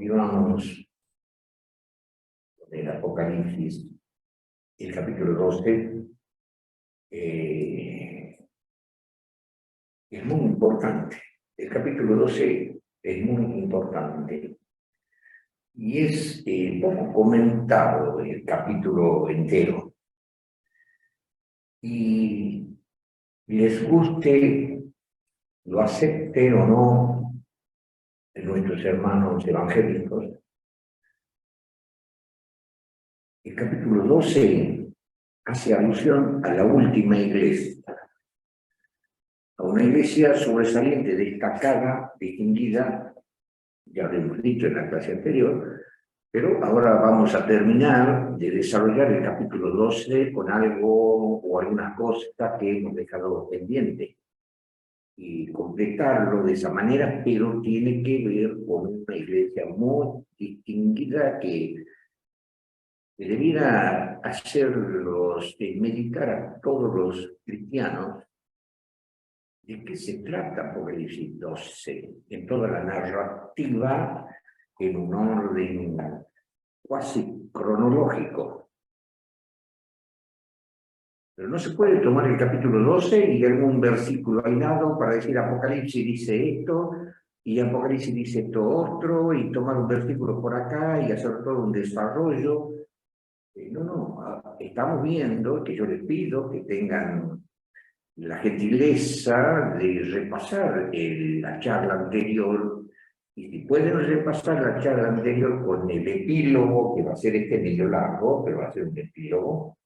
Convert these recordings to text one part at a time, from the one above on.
Continuamos con el Apocalipsis, el capítulo 12. Es muy importante. El capítulo 12 es muy importante. Y es poco comentado el capítulo entero. Y les guste, lo acepten o no, de nuestros hermanos evangélicos, el capítulo 12 hace alusión a la última iglesia, a una iglesia sobresaliente, destacada, distinguida, ya lo hemos dicho en la clase anterior, pero ahora vamos a terminar de desarrollar el capítulo 12 con algo o algunas cosas que hemos dejado pendientes y completarlo de esa manera, pero tiene que ver con una iglesia muy distinguida que debiera hacerlos meditar a todos los cristianos de qué se trata Apocalipsis 12, en toda la narrativa, en un orden casi cronológico. Pero no se puede tomar el capítulo 12 y algún versículo al lado para decir Apocalipsis dice esto, y Apocalipsis dice esto otro, y tomar un versículo por acá y hacer todo un desarrollo. No, estamos viendo que yo les pido que tengan la gentileza de repasar la charla anterior, y si pueden repasar la charla anterior con el epílogo, que va a ser medio largo, pero va a ser un epílogo,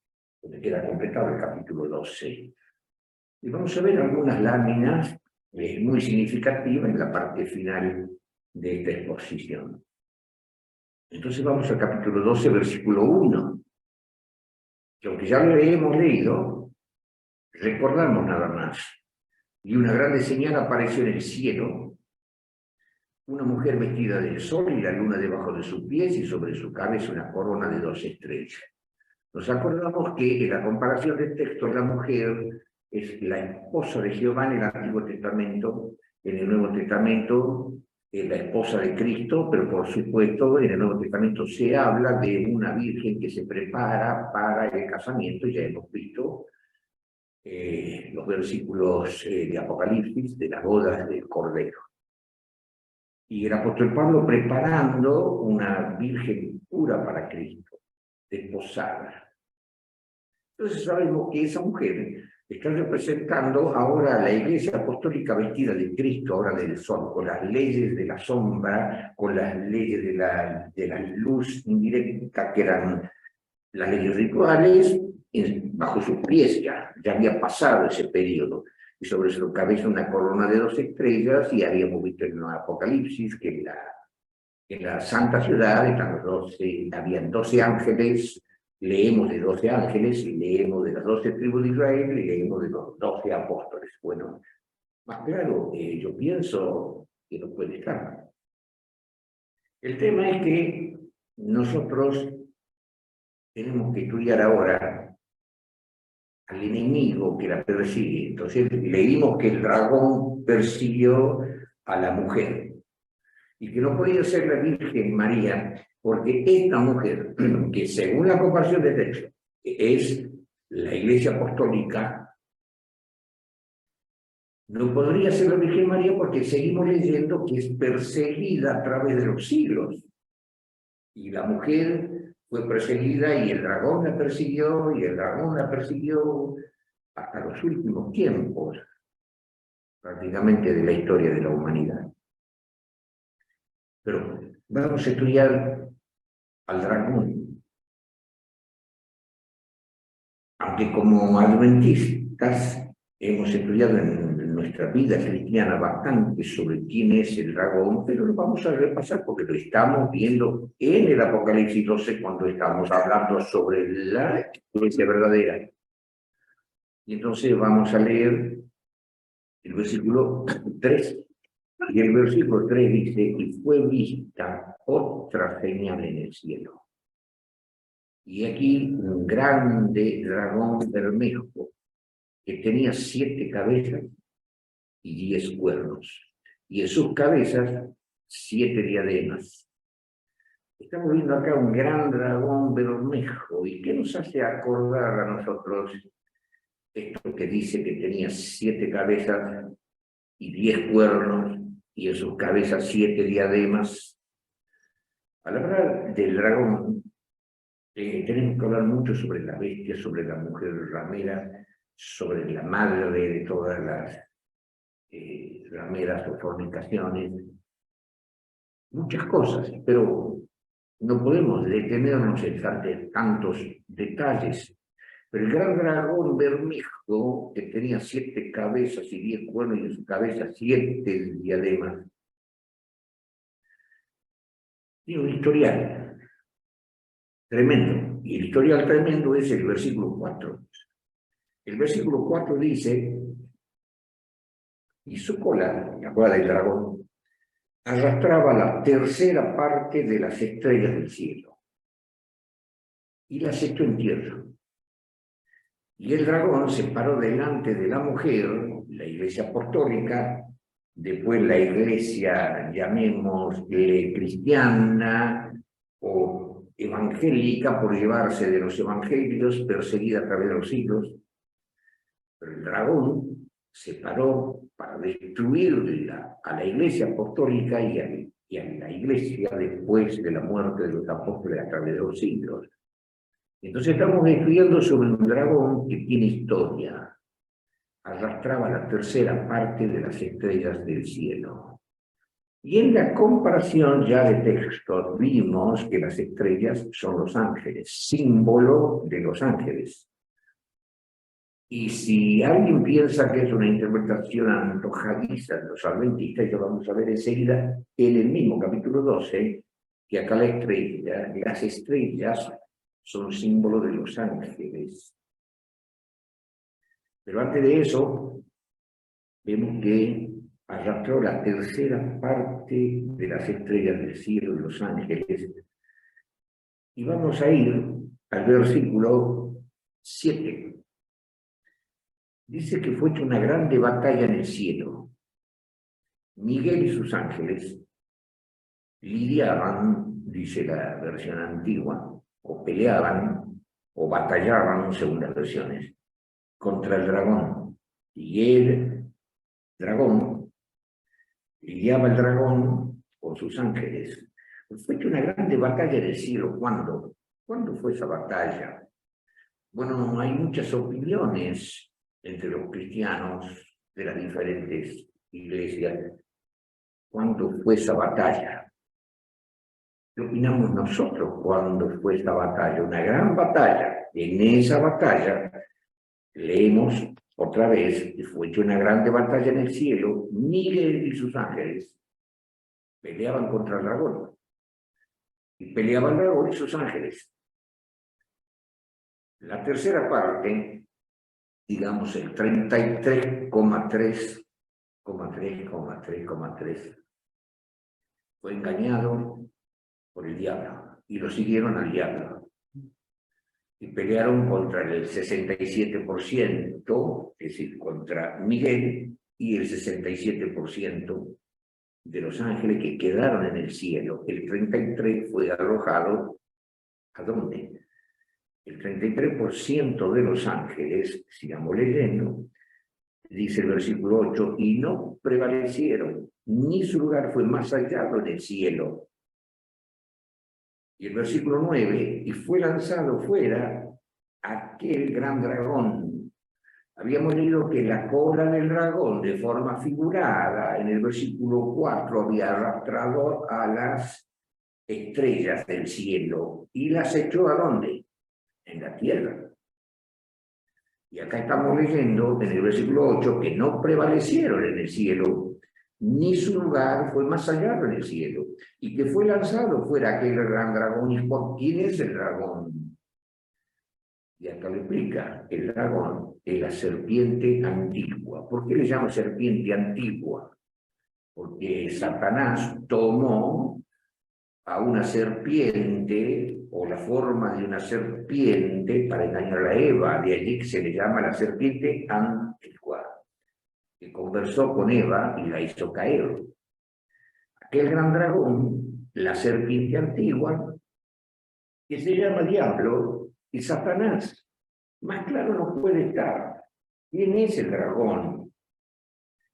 donde queda completado el capítulo 12. Y vamos a ver algunas láminas muy significativas en la parte final de esta exposición. Entonces vamos al capítulo 12, versículo 1. Que aunque ya lo hemos leído, recordamos nada más. Y una grande señal apareció en el cielo, una mujer vestida del sol y la luna debajo de sus pies y sobre su cabeza una corona de 2 estrellas. Nos acordamos que en la comparación de textos la mujer es la esposa de Jehová en el Antiguo Testamento, en el Nuevo Testamento es la esposa de Cristo, pero por supuesto en el Nuevo Testamento se habla de una virgen que se prepara para el casamiento, ya hemos visto los versículos de Apocalipsis, de las bodas del Cordero. Y el apóstol Pablo preparando una virgen pura para Cristo, desposada. Entonces sabemos que esa mujer está representando ahora a la iglesia apostólica vestida de Cristo, ahora del sol, con las leyes de la sombra, con las leyes de la luz indirecta, que eran las leyes rituales, bajo sus pies ya había pasado ese periodo, y sobre su cabeza una corona de 2 estrellas, y habíamos visto en el Apocalipsis que en la santa ciudad están habían 12 ángeles, leemos de 12 ángeles, y leemos de las 12 tribus de Israel, y leemos de los 12 apóstoles. Bueno, más claro, yo pienso que no puede estar. El tema es que nosotros tenemos que estudiar ahora al enemigo que la persigue. Entonces leímos que el dragón persiguió a la mujer y que no podía ser la Virgen María porque esta mujer, que según la comparación de texto es la Iglesia Apostólica, no podría ser la Virgen María porque seguimos leyendo que es perseguida a través de los siglos. Y la mujer fue perseguida y el dragón la persiguió y el dragón la persiguió hasta los últimos tiempos, prácticamente de la historia de la humanidad. Pero vamos a estudiar al dragón. Aunque como adventistas hemos estudiado en nuestra vida cristiana bastante sobre quién es el dragón, pero lo vamos a repasar porque lo estamos viendo en el Apocalipsis 12 cuando estamos hablando sobre la iglesia verdadera. Y entonces vamos a leer el versículo 3. Y el versículo 3 dice, y fue vista otra señal en el cielo. Y aquí un grande dragón bermejo que tenía 7 cabezas y 10 cuernos. Y en sus cabezas 7 diademas. Estamos viendo acá un gran dragón bermejo. ¿Y qué nos hace acordar a nosotros esto que dice que tenía 7 cabezas y 10 cuernos, y en sus cabezas 7 diademas? Al hablar del dragón, tenemos que hablar mucho sobre la bestia, sobre la mujer ramera, sobre la madre de todas las rameras o fornicaciones, muchas cosas, pero no podemos detenernos en tantos detalles. Pero el gran dragón bermejo, que tenía 7 cabezas y 10 cuernos, y en su cabeza 7 diademas, tiene un historial tremendo. Y el historial tremendo es el versículo 4. El versículo 4 dice: y su cola, la cola del dragón, arrastraba la tercera parte de las estrellas del cielo y las echó en tierra. Y el dragón se paró delante de la mujer, la iglesia apostólica, después la iglesia, llamémosle cristiana o evangélica, por llevarse de los evangelios, perseguida a través de los siglos. Pero el dragón se paró para destruir a la iglesia apostólica y a la iglesia después de la muerte de los apóstoles a través de los siglos. Entonces estamos estudiando sobre un dragón que tiene historia. Arrastraba la tercera parte de las estrellas del cielo. Y en la comparación ya de textos vimos que las estrellas son los ángeles, símbolo de los ángeles. Y si alguien piensa que es una interpretación antojadiza de los adventistas, ya vamos a ver enseguida en el mismo capítulo 12, que acá las estrellas son símbolo de los ángeles. Pero antes de eso, vemos que arrastró la tercera parte de las estrellas del cielo de los ángeles. Y vamos a ir al versículo 7. Dice que fue hecha una grande batalla en el cielo. Miguel y sus ángeles lidiaban, dice la versión antigua, o peleaban, o batallaban, según las versiones, contra el dragón. Y el dragón lidiaba el dragón con sus ángeles. Fue hecha una grande batalla en el cielo. ¿Cuándo? ¿Cuándo fue esa batalla? Bueno, hay muchas opiniones entre los cristianos de las diferentes iglesias. ¿Cuándo fue esa batalla? ¿Qué opinamos nosotros cuándo fue esa batalla? Una gran batalla. En esa batalla, leemos otra vez, que fue hecha una grande batalla en el cielo. Miguel y sus ángeles peleaban contra el dragón. Y peleaban el dragón y sus ángeles. La tercera parte, digamos el 33,3, fue engañado por el diablo y lo siguieron al diablo. Y pelearon contra el 67%, es decir, contra Miguel, y el 67% de los ángeles que quedaron en el cielo. El 33% fue arrojado, ¿a dónde? El 33% de los ángeles, sigamos leyendo, dice el versículo 8, y no prevalecieron, ni su lugar fue más hallado en el cielo. Y el versículo 9, y fue lanzado fuera aquel gran dragón. Habíamos leído que la cola del dragón, de forma figurada, en el versículo 4, había arrastrado a las estrellas del cielo. ¿Y las echó a dónde? En la tierra. Y acá estamos leyendo en el versículo 8 que no prevalecieron en el cielo, ni su lugar fue más allá en el cielo, y que fue lanzado fuera aquel gran dragón. ¿Y por quién es el dragón? Y acá lo explica: el dragón es la serpiente antigua. ¿Por qué le llamo serpiente antigua? Porque Satanás tomó a una serpiente o la forma de una serpiente para engañar a Eva. De allí que se le llama la serpiente antigua, que conversó con Eva y la hizo caer. Aquel gran dragón la serpiente antigua, que se llama diablo y Satanás. Más claro no puede estar. ¿Quién es el dragón?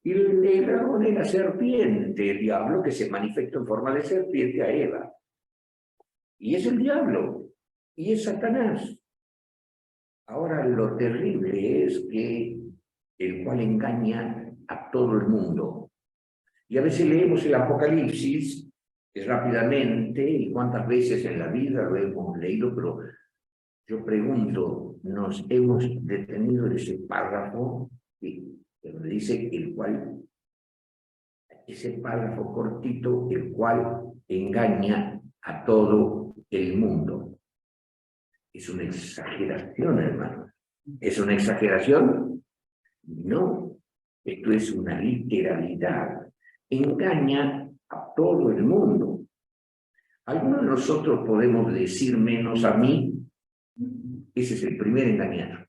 Y el dragón es la serpiente, el diablo, que se manifestó en forma de serpiente a Eva. Y es el diablo, y es Satanás. Ahora lo terrible es que el cual engaña a todo el mundo. Y a veces leemos el Apocalipsis rápidamente, y cuántas veces en la vida lo hemos leído, pero yo pregunto, ¿nos hemos detenido en ese párrafo donde dice el cual, ese párrafo cortito, el cual engaña a todo el mundo? Es una exageración, hermano. ¿Es una exageración? No. Esto es una literalidad. Engaña a todo el mundo. Algunos de nosotros podemos decir menos a mí. Ese es el primer engañado.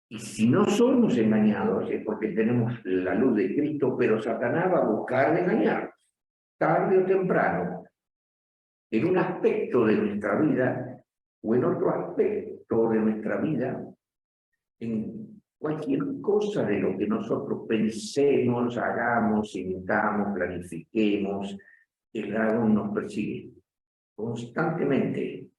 Y si no somos engañados es porque tenemos la luz de Cristo, pero Satanás va a buscar engañarnos, tarde o temprano, en un aspecto de nuestra vida o en otro aspecto de nuestra vida, en cualquier cosa de lo que nosotros pensemos, hagamos, sintamos, planifiquemos, el dragón nos persigue constantemente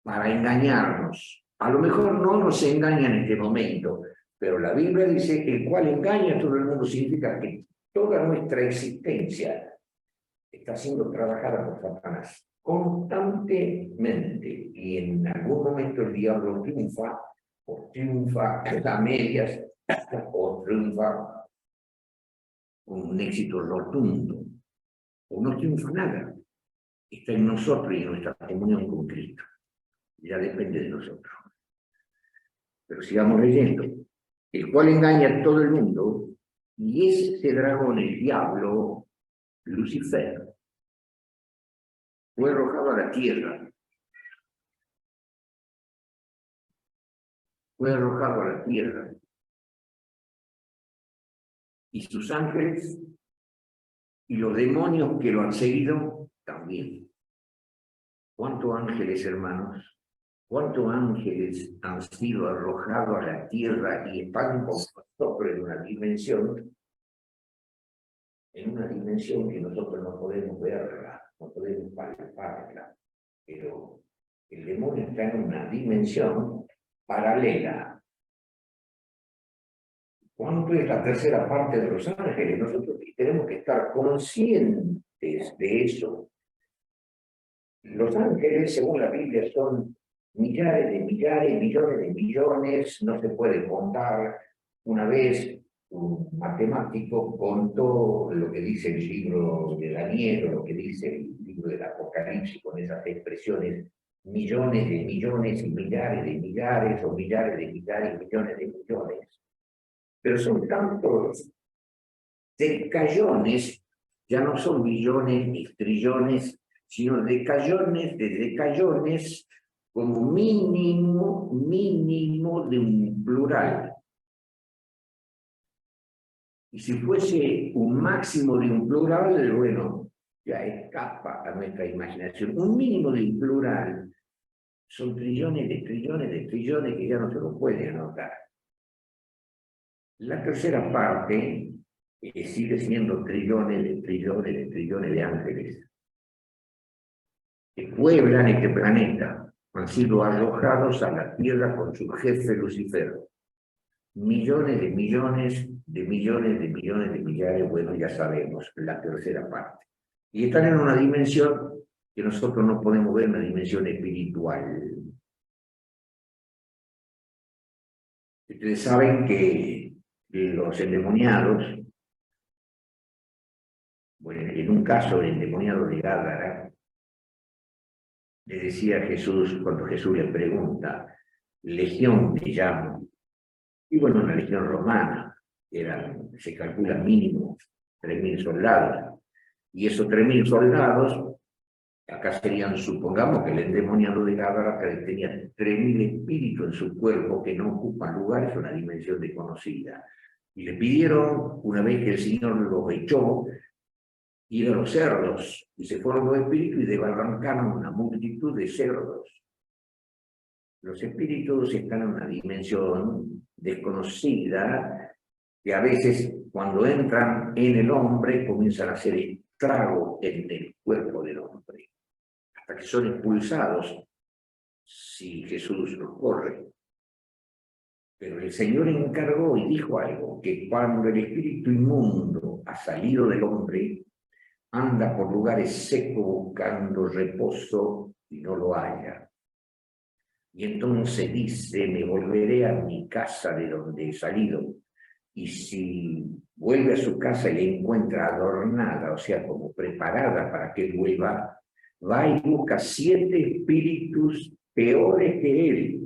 para engañarnos. A lo mejor no nos engaña en este momento, pero la Biblia dice que el cual engaña a todo el mundo significa que toda nuestra existencia está siendo trabajada por Satanás constantemente, y en algún momento el diablo triunfa, o triunfa a medias, o triunfa con un éxito rotundo, o no triunfa nada. Está en nosotros y en nuestra comunión con Cristo. Ya depende de nosotros. Pero sigamos leyendo. El cual engaña a todo el mundo, y ese dragón, el diablo, Lucifer, fue arrojado a la tierra. Fue arrojado a la tierra. Y sus ángeles y los demonios que lo han seguido también. ¿Cuántos ángeles, hermanos? ¿Cuántos ángeles han sido arrojados a la tierra y están con nosotros en una dimensión que nosotros no podemos verla, no podemos palparla? Pero el demonio está en una dimensión paralela. ¿Cuánto es la tercera parte de los ángeles? Nosotros tenemos que estar conscientes de eso. Los ángeles, según la Biblia, son millares de millares, millones de millones, no se puede contar. Una vez un matemático contó lo que dice el libro de Daniel, o lo que dice el libro del Apocalipsis, con esas expresiones, millones de millones y millares de millares, o millares de millares y millones de millones. Pero son tantos decayones, ya no son billones ni trillones, sino decayones como mínimo de un plural. Y si fuese un máximo de un plural, bueno, ya escapa a nuestra imaginación. Un mínimo de un plural son trillones de trillones de trillones que ya no se lo puede anotar. La tercera parte sigue siendo trillones de trillones de trillones de ángeles que pueblan este planeta. Han sido arrojados a la tierra con su jefe Lucifer. Millones de millones de millones de millones de millares, bueno, ya sabemos, la tercera parte. Y están en una dimensión que nosotros no podemos ver, una dimensión espiritual. Ustedes saben que los endemoniados, bueno, en un caso el endemoniado de Gádara, le decía a Jesús, cuando Jesús le pregunta, legión me llamo, y bueno, una legión romana, se calcula mínimo 3.000 soldados, y esos 3.000 soldados, acá serían, supongamos que el endemoniado de Gádara tenía 3.000 espíritus en su cuerpo que no ocupan lugar, es una dimensión desconocida. Y le pidieron, una vez que el Señor los echó, ir a los cerdos, y se fueron los espíritus y desbarrancaron una multitud de cerdos. Los espíritus están en una dimensión desconocida, que a veces cuando entran en el hombre comienzan a hacer estrago en el cuerpo del hombre, hasta que son expulsados si Jesús los corre. Pero el Señor encargó y dijo algo, que cuando el espíritu inmundo ha salido del hombre, anda por lugares secos buscando reposo y no lo halla. Y entonces dice, me volveré a mi casa de donde he salido. Y si vuelve a su casa y la encuentra adornada, o sea, como preparada para que vuelva, va y busca 7 espíritus peores que él.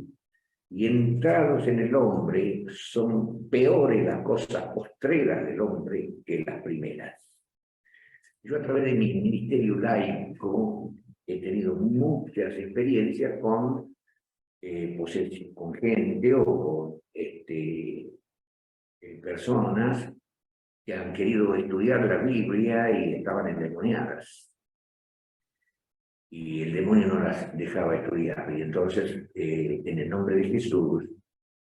Y entrados en el hombre, son peores las cosas postreras del hombre que las primeras. Yo a través de mi ministerio laico he tenido muchas experiencias con con gente o con personas que han querido estudiar la Biblia y estaban endemoniadas. Y el demonio no las dejaba estudiar. Y entonces, en el nombre de Jesús,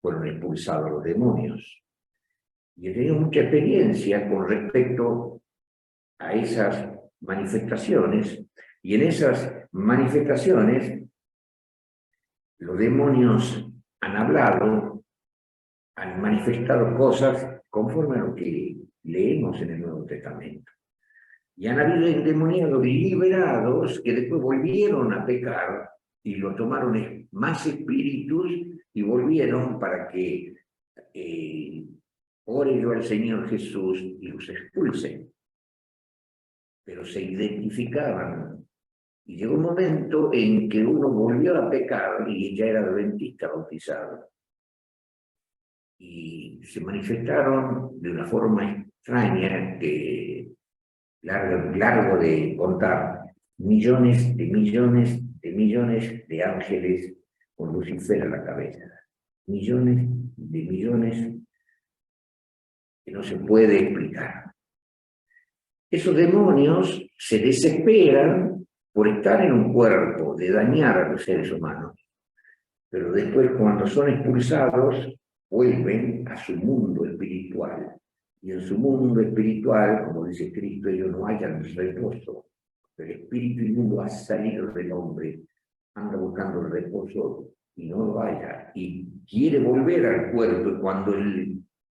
fueron expulsados los demonios. Y he tenido mucha experiencia con respecto a esas manifestaciones. Y en esas manifestaciones, los demonios han hablado, han manifestado cosas conforme a lo que leemos en el Nuevo Testamento. Y han habido endemoniados liberados que después volvieron a pecar y lo tomaron más espíritus y volvieron para que ore yo al Señor Jesús y los expulse. Pero se identificaban. Y llegó un momento en que uno volvió a pecar y ya era adventista bautizado. Y se manifestaron de una forma extraña que largo de contar, millones de ángeles con Lucifer a la cabeza. Millones que no se puede explicar. Esos demonios se desesperan por estar en un cuerpo, de dañar a los seres humanos. Pero después, cuando son expulsados, vuelven a su mundo espiritual. Y en su mundo espiritual, como dice Cristo, ellos no hallan reposo. El espíritu inmundo ha salido del hombre, anda buscando el reposo y no lo halla. Y quiere volver al cuerpo. Y cuando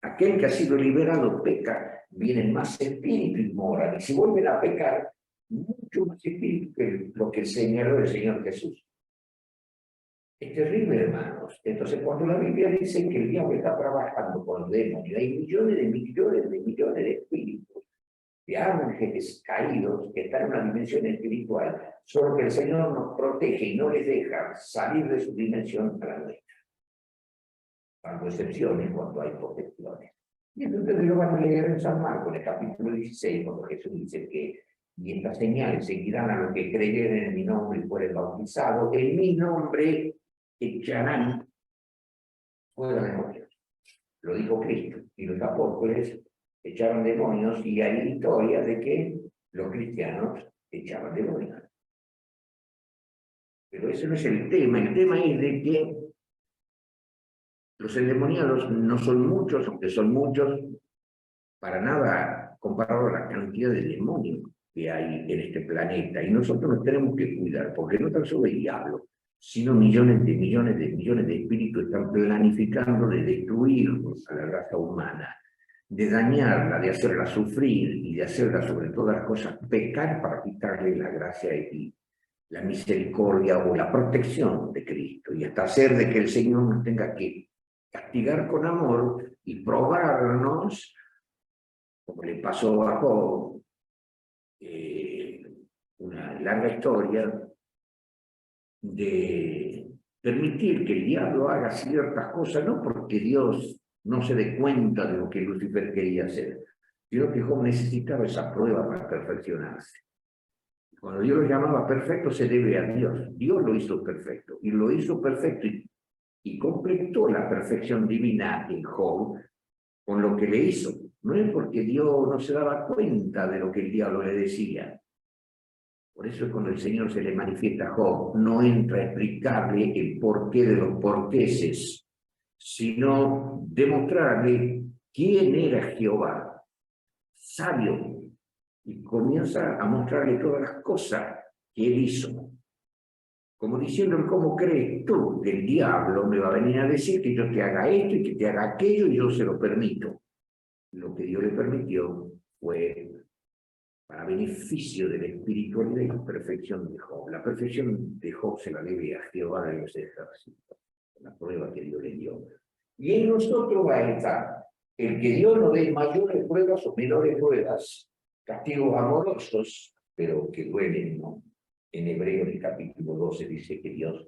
aquel que ha sido liberado peca, vienen más espíritus y moran. Y si vuelven a pecar, mucho más espíritu que lo que señaló el Señor Jesús. Es terrible, hermanos. Entonces, cuando la Biblia dice que el diablo está trabajando con demonios, hay millones de espíritus, de ángeles caídos que están en una dimensión espiritual, solo que el Señor nos protege y no les deja salir de su dimensión a la nuestra. Salvo excepciones cuando hay protecciones. Y entonces lo van a leer en San Marcos, en el capítulo 16, cuando Jesús dice que y estas señales seguirán a los que creyeren en mi nombre y fueren bautizados. En mi nombre echarán fuera demonios. Lo dijo Cristo. Y los apóstoles echaron demonios y hay historias de que los cristianos echaban demonios. Pero ese no es el tema. El tema es de que los endemoniados no son muchos, aunque son muchos, para nada comparado a la cantidad de demonios que hay en este planeta. Y nosotros nos tenemos que cuidar, porque no tan solo el diablo, sino millones de espíritus están planificando de destruirnos a la raza humana, de dañarla, de hacerla sufrir y de hacerla sobre todas las cosas pecar para quitarle la gracia y la misericordia o la protección de Cristo, y hasta hacer de que el Señor nos tenga que castigar con amor y probarnos, como le pasó a Job, una larga historia de permitir que el diablo haga ciertas cosas, no porque Dios no se dé cuenta de lo que Lucifer quería hacer, sino que Job necesitaba esa prueba para perfeccionarse. Cuando Dios lo llamaba perfecto, se debe a Dios. Dios lo hizo perfecto, y lo hizo perfecto, y completó la perfección divina en Job con lo que le hizo. no es porque Dios no se daba cuenta de lo que el diablo le decía. Por eso es cuando el Señor se le manifiesta a Job, no entra a explicarle el porqué de los porqueses, sino demostrarle quién era Jehová, sabio, y comienza a mostrarle todas las cosas que él hizo. Como diciendo, ¿cómo crees tú que el diablo me va a venir a decir que yo te haga esto y que te haga aquello y yo se lo permito? Lo que Dios le permitió fue para beneficio de la espiritualidad y la perfección de Job. La perfección de Job se la debe a Jehová de los ejércitos, la prueba que Dios le dio. Y en nosotros va a estar el que Dios nos dé mayores pruebas o menores pruebas, castigos amorosos, pero que duelen, ¿no? En Hebreos, el capítulo 12, dice que Dios,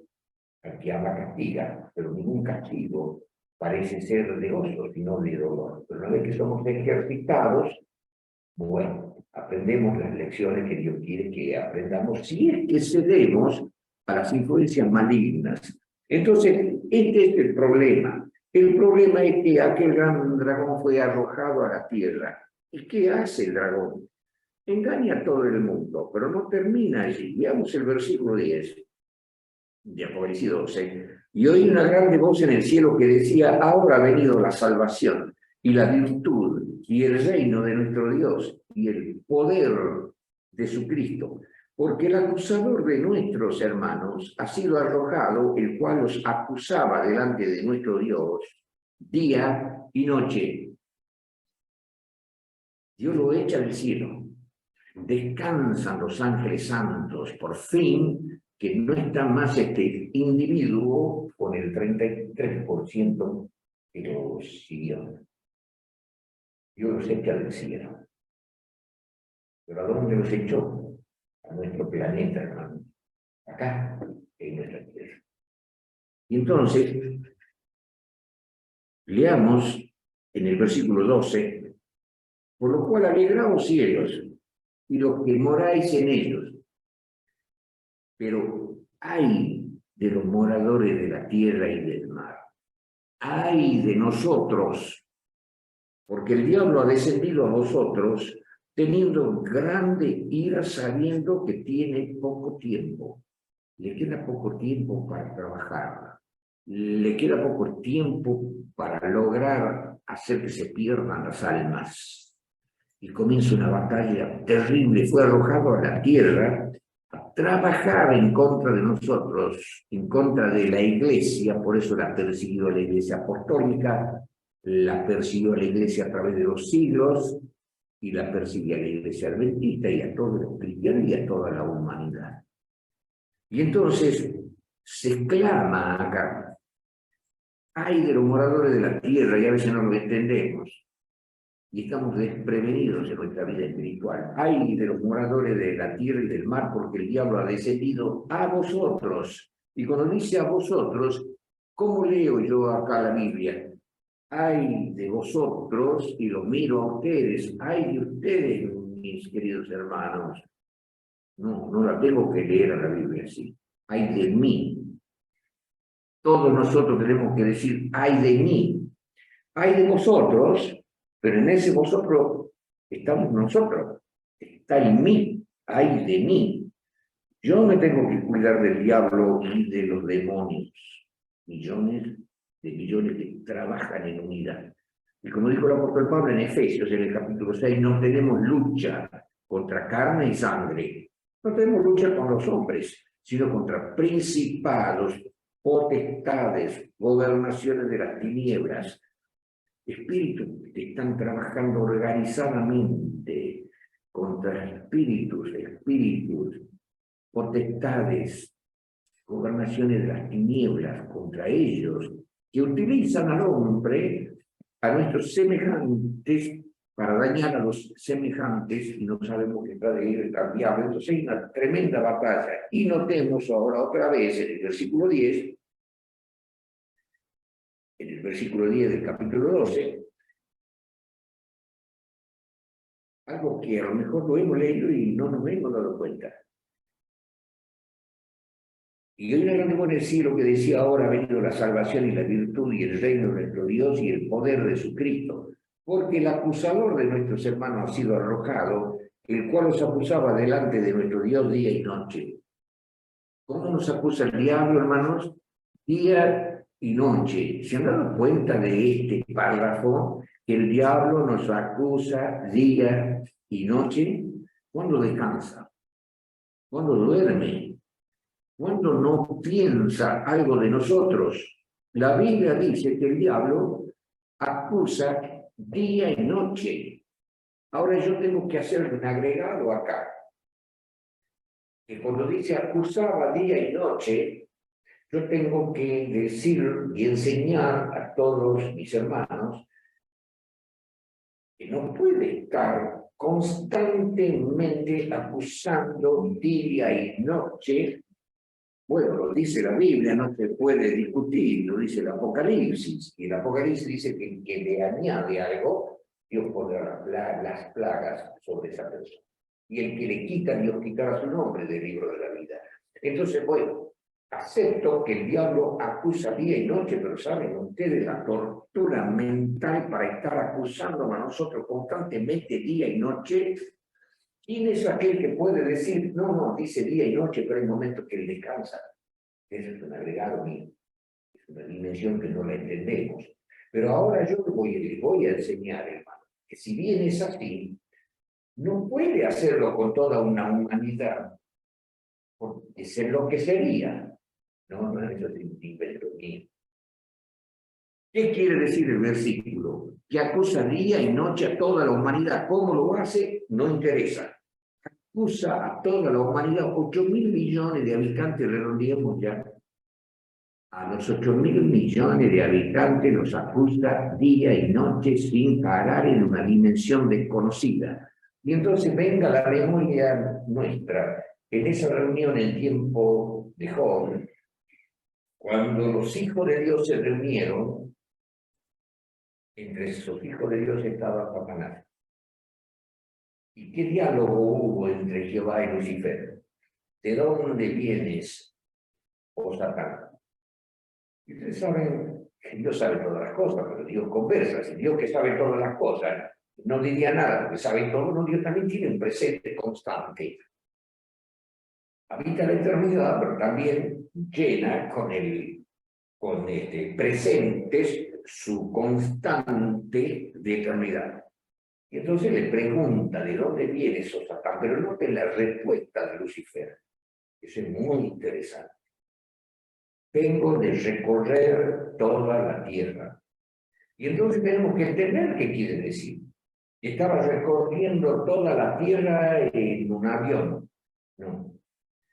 al que ama, castiga, pero ningún castigo parece ser de gozo, sino de dolor. Pero una vez que somos ejercitados, bueno, aprendemos las lecciones que Dios quiere que aprendamos, si es que cedemos a las influencias malignas. Entonces, este es el problema. El problema es que aquel gran dragón fue arrojado a la tierra. ¿Y qué hace el dragón? Engaña a todo el mundo, pero no termina allí. Veamos el versículo 10 de Apocalipsis 12. Y oí una grande voz en el cielo que decía, ahora ha venido la salvación y la virtud y el reino de nuestro Dios y el poder de su Cristo. Porque el acusador de nuestros hermanos ha sido arrojado, el cual los acusaba delante de nuestro Dios día y noche. Dios lo echa del cielo. Descansan los ángeles santos, por fin, que no está más este individuo con el 33% que lo siguió. Dios los echa del cielo. ¿Pero a dónde los echó? A nuestro planeta, hermano. Acá, en nuestra tierra. Y entonces, leamos en el versículo 12, por lo cual alegraos cielos, y los que moráis en ellos. Pero ay de los moradores de la tierra y del mar. Ay de nosotros, porque el diablo ha descendido a vosotros teniendo grande ira, sabiendo que tiene poco tiempo. Le queda poco tiempo para trabajar. Le queda poco tiempo para lograr hacer que se pierdan las almas. Y comienza una batalla terrible. Fue arrojado a la tierra a trabajar en contra de nosotros, en contra de la iglesia. Por eso la persiguió la iglesia apostólica, la persiguió la iglesia a través de los siglos, y la persigue a la iglesia adventista y a todos los cristianos y a toda la humanidad. Y entonces se clama acá, ay de los moradores de la tierra, y a veces no lo entendemos, y estamos desprevenidos en nuestra vida espiritual. Ay de los moradores de la tierra y del mar, porque el diablo ha descendido a vosotros. Y cuando dice a vosotros, ¿cómo leo yo acá la Biblia? Ay de vosotros, y lo miro a ustedes, ay de ustedes, mis queridos hermanos. No, no la tengo que leer a la Biblia así. Ay de mí. Todos nosotros tenemos que decir, ay de mí. Ay de vosotros, pero en ese vosotros estamos nosotros. Está en mí, ay de mí. Yo me tengo que cuidar del diablo y de los demonios. Millones que trabajan en unidad. Y como dijo el apóstol Pablo en Efesios, en el capítulo 6, no tenemos lucha contra carne y sangre. No tenemos lucha con los hombres, sino contra principados, potestades, gobernaciones de las tinieblas, espíritus que están trabajando organizadamente contra espíritus, potestades, gobernaciones de las tinieblas contra ellos, que utilizan al hombre, a nuestros semejantes, para dañar a los semejantes, y no sabemos que está de ir al diablo. Entonces hay una tremenda batalla. Y notemos ahora otra vez en el versículo 10, en el versículo 10 del capítulo 12, algo que a lo mejor lo hemos leído y no nos hemos dado cuenta. Y hay una grande voz en el cielo que decía, ahora ha venido la salvación y la virtud y el reino de nuestro Dios y el poder de su Cristo, porque el acusador de nuestros hermanos ha sido arrojado, el cual los acusaba delante de nuestro Dios día y noche. ¿Cómo nos acusa el diablo, hermanos? Día y noche. ¿Se han dado cuenta de este párrafo? Que el diablo nos acusa día y noche. ¿Cuándo descansa? ¿Cuándo duerme? ¿Cuándo no piensa algo de nosotros? La Biblia dice que el diablo acusa día y noche. Ahora yo tengo que hacer un agregado acá. Que cuando dice acusaba día y noche, yo tengo que decir y enseñar a todos mis hermanos que no puede estar constantemente acusando día y noche. Bueno, lo dice la Biblia, no se puede discutir, lo dice el Apocalipsis. Y el Apocalipsis dice que el que le añade algo, Dios pondrá las plagas sobre esa persona. Y el que le quita, Dios quitará su nombre del libro de la vida. Entonces, bueno, acepto que el diablo acusa día y noche, pero saben ustedes la tortura mental para estar acusando a nosotros constantemente día y noche. ¿Quién es aquel que puede decir, no, dice día y noche, pero hay momentos que él descansa? Eso es un agregado mío, es una dimensión que no la entendemos. Pero ahora yo les voy a enseñar, hermano, que si bien es así, no puede hacerlo con toda una humanidad, porque es lo que sería. No, eso es un invento mío. ¿Qué quiere decir el versículo? Que acusa día y noche a toda la humanidad. ¿Cómo lo hace? No interesa. Acusa a toda la humanidad, 8.000 millones de habitantes, redondeamos ya. A los 8.000 millones de habitantes los acusa día y noche sin parar en una dimensión desconocida. Y entonces venga la memoria nuestra, en esa reunión en tiempo de Job, cuando los hijos de Dios se reunieron, entre esos hijos de Dios estaba Satanás. ¿Y qué diálogo hubo entre Jehová y Lucifer? ¿De dónde vienes, oh Satanás? Y ustedes saben que Dios sabe todas las cosas, pero Dios conversa. Si Dios que sabe todas las cosas no diría nada, porque sabe todo, no, Dios también tiene un presente constante. Habita la eternidad, pero también llena con presentes su constante de eternidad. Y entonces le pregunta de dónde viene eso, Satán, pero noten la respuesta de Lucifer. Eso es muy interesante. Vengo de recorrer toda la tierra. Y entonces tenemos que entender qué quiere decir. Estaba recorriendo toda la tierra en un avión. No.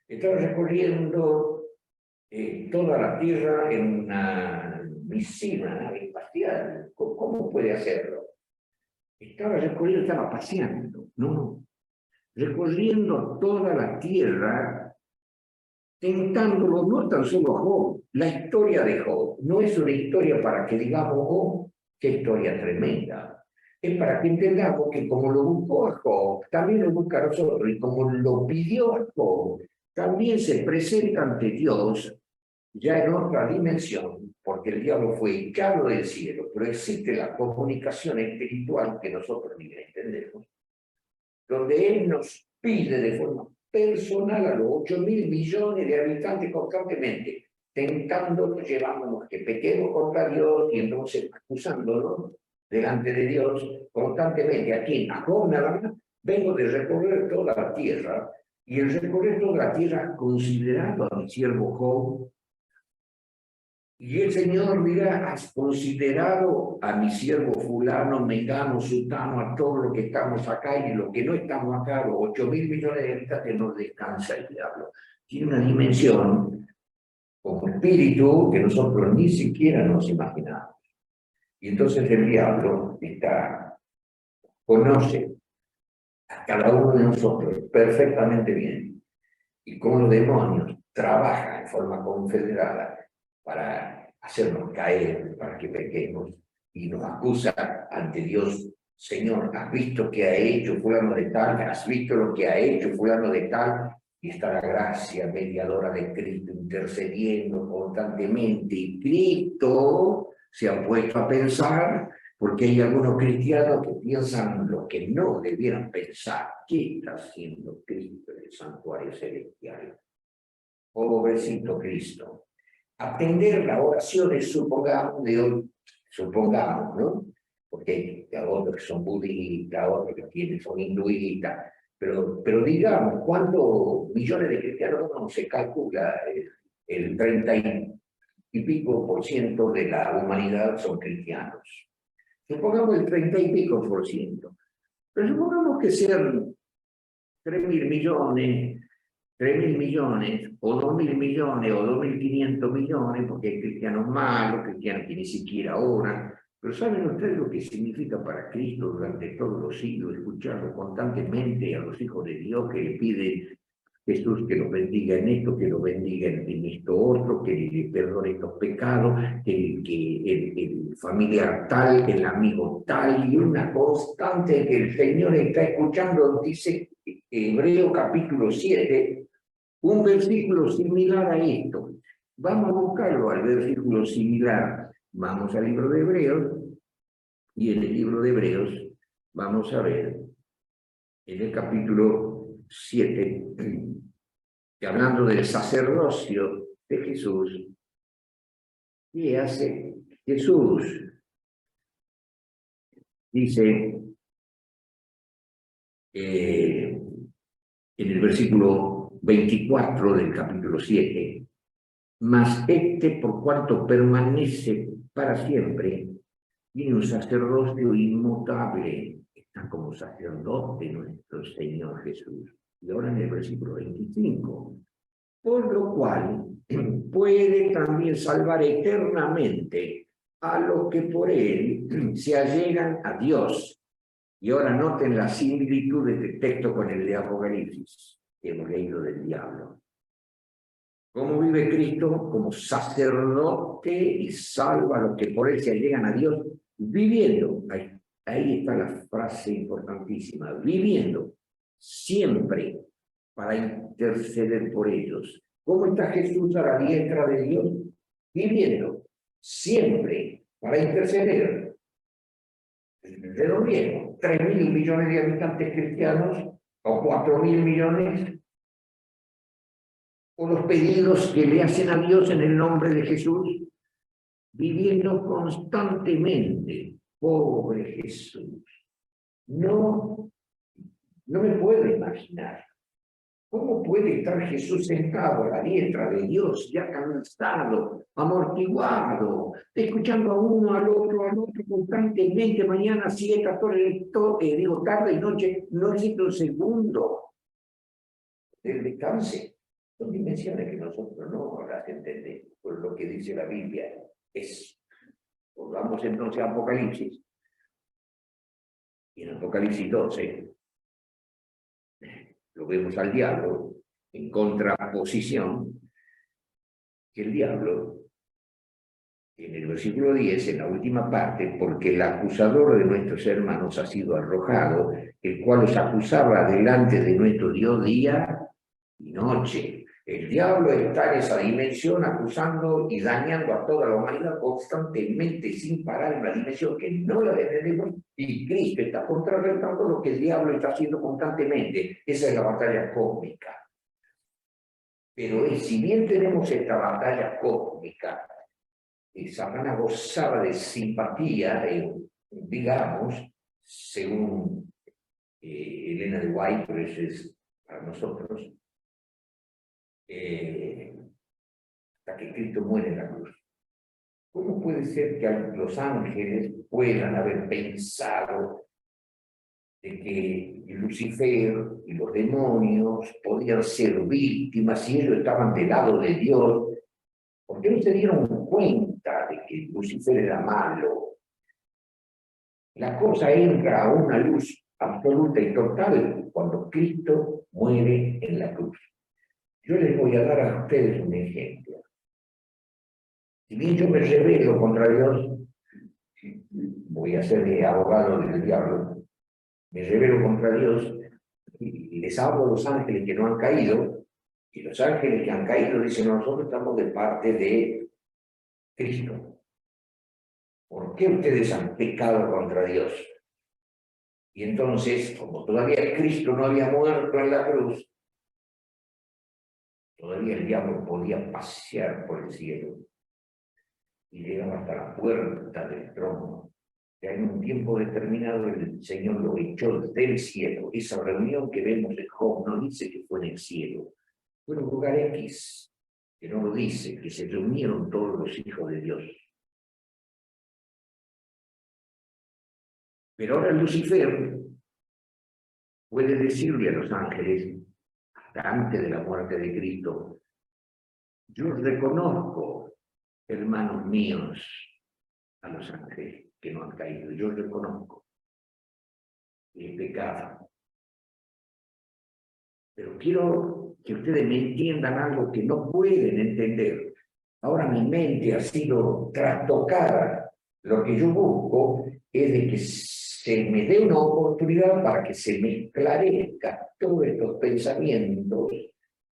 Estaba recorriendo toda la tierra en una misión, una nave espacial. ¿Cómo puede hacerlo? Estaba recorriendo, estaba paseando. No. Recorriendo toda la tierra, tentándolo no tan solo a Job. La historia de Job no es una historia para que digamos, oh, qué historia tremenda. Es para que entendamos que como lo buscó a Job, también lo busca a nosotros. Y como lo pidió a Job, también se presenta ante Dios ya en otra dimensión, porque el diablo fue echado del cielo, pero existe la comunicación espiritual que nosotros ni entendemos, donde Él nos pide de forma personal a los 8.000 millones de habitantes constantemente, tentándonos, llevándonos que pequemos contra Dios y entonces acusándonos delante de Dios constantemente. Aquí, a Job nada más, vengo de recorrer toda la tierra, y el recorrer toda la tierra considerando a mi siervo Job. Y el Señor dirá, has considerado a mi siervo fulano, mengano, sutano, a todo lo que estamos acá y lo que no estamos acá, los 8.000 millones de habitantes, no descansa el diablo. Tiene una dimensión como espíritu que nosotros ni siquiera nos imaginamos. Y entonces el diablo conoce a cada uno de nosotros perfectamente bien. Y como los demonios trabajan en forma confederada para hacernos caer, para que pequemos, y nos acusa ante Dios, Señor, ¿has visto qué ha hecho fulano de tal? ¿Has visto lo que ha hecho fulano de tal? Y está la gracia mediadora de Cristo intercediendo constantemente. Y Cristo se ha puesto a pensar porque hay algunos cristianos que piensan lo que no debieran pensar. ¿Qué está haciendo Cristo en el santuario celestial? Pobrecito Cristo. Atender la oración es, supongamos, ¿no? Porque hay otros que son budistas, otros que son hinduistas, pero digamos, ¿cuántos millones de cristianos no se calcula? El 30 y pico % de la humanidad son cristianos. Supongamos el 30 y pico %. Pero supongamos que sean 3.000 millones, 3.000 millones, o 2.000 millones, o 2.500 millones, porque hay cristianos malos, cristianos que ni siquiera oran. Pero ¿saben ustedes lo que significa para Cristo durante todos los siglos escucharlo constantemente a los hijos de Dios que le piden Jesús que los bendiga en esto, que los bendiga en esto otro, que le perdone estos pecados, que el familiar tal, el amigo tal, y una constante que el Señor está escuchando, dice Hebreo capítulo 7, un versículo similar a esto. Vamos a buscarlo al versículo similar. Vamos al libro de Hebreos, y en el libro de Hebreos vamos a ver, en el capítulo 7, que hablando del sacerdocio de Jesús, ¿qué hace Jesús? Dice en el versículo 24 del capítulo 7, mas por cuanto permanece para siempre, tiene un sacerdocio inmutable, está como sacerdote nuestro Señor Jesús. Y ahora en el versículo 25, por lo cual puede también salvar eternamente a los que por él se allegan a Dios. Y ahora noten la similitud de este texto con el de Apocalipsis, que hemos leído del diablo. ¿Cómo vive Cristo? Como sacerdote y salva a los que por él se allegan a Dios, viviendo, ahí está la frase importantísima, viviendo siempre para interceder por ellos. ¿Cómo está Jesús a la diestra de Dios? Viviendo siempre para interceder. ¿De dónde viene? 3.000 millones de habitantes cristianos o 4.000 millones, o los pedidos que le hacen a Dios en el nombre de Jesús, viviendo constantemente. Pobre Jesús. No me puedo imaginar. ¿Cómo puede estar Jesús sentado a la diestra de Dios, ya cansado, amortiguado, escuchando a uno, al otro constantemente, mañana, 7, 14, tarde y noche, no existe un segundo del descanso? Son dimensiones que nosotros no las entendemos por lo que dice la Biblia. Volvamos entonces a Apocalipsis. Y en Apocalipsis 12 lo vemos al diablo en contraposición, que el diablo, en el versículo 10, en la última parte, porque el acusador de nuestros hermanos ha sido arrojado, el cual os acusaba delante de nuestro Dios día y noche. El diablo está en esa dimensión acusando y dañando a toda la humanidad constantemente, sin parar, en una dimensión que no la entendemos, y Cristo está contrarrestando lo que el diablo está haciendo constantemente. Esa es la batalla cósmica. Pero si bien tenemos esta batalla cósmica, Satanás gozaba de simpatía, digamos, según Elena de White, pero eso es para nosotros, hasta que Cristo muere en la cruz. ¿Cómo puede ser que los ángeles puedan haber pensado de que Lucifer y los demonios podían ser víctimas si ellos estaban del lado de Dios? ¿Por qué no se dieron cuenta de que Lucifer era malo? La cosa entra a una luz absoluta y total cuando Cristo muere en la cruz. Yo les voy a dar a ustedes un ejemplo. Si bien yo me rebelo contra Dios, voy a ser abogado del diablo, me rebelo contra Dios y les hablo a los ángeles que no han caído, y los ángeles que han caído dicen: nosotros estamos de parte de Cristo. ¿por qué ustedes han pecado contra Dios? Y entonces, como todavía Cristo no había muerto en la cruz, todavía el diablo podía pasear por el cielo y llegaba hasta la puerta del trono. Ya en un tiempo determinado el Señor lo echó del cielo. Esa reunión que vemos en Job no dice que fue en el cielo, fue en un lugar X, que no lo dice, que se reunieron todos los hijos de Dios. Pero ahora Lucifer puede decirle a los ángeles, hasta antes de la muerte de Cristo, yo reconozco, hermanos míos, a los ángeles que no han caído, yo reconozco el pecado. Pero quiero que ustedes me entiendan algo que no pueden entender. Ahora mi mente ha sido trastocada. Lo que yo busco es de que se me dé una oportunidad para que se me esclarezca todos estos pensamientos,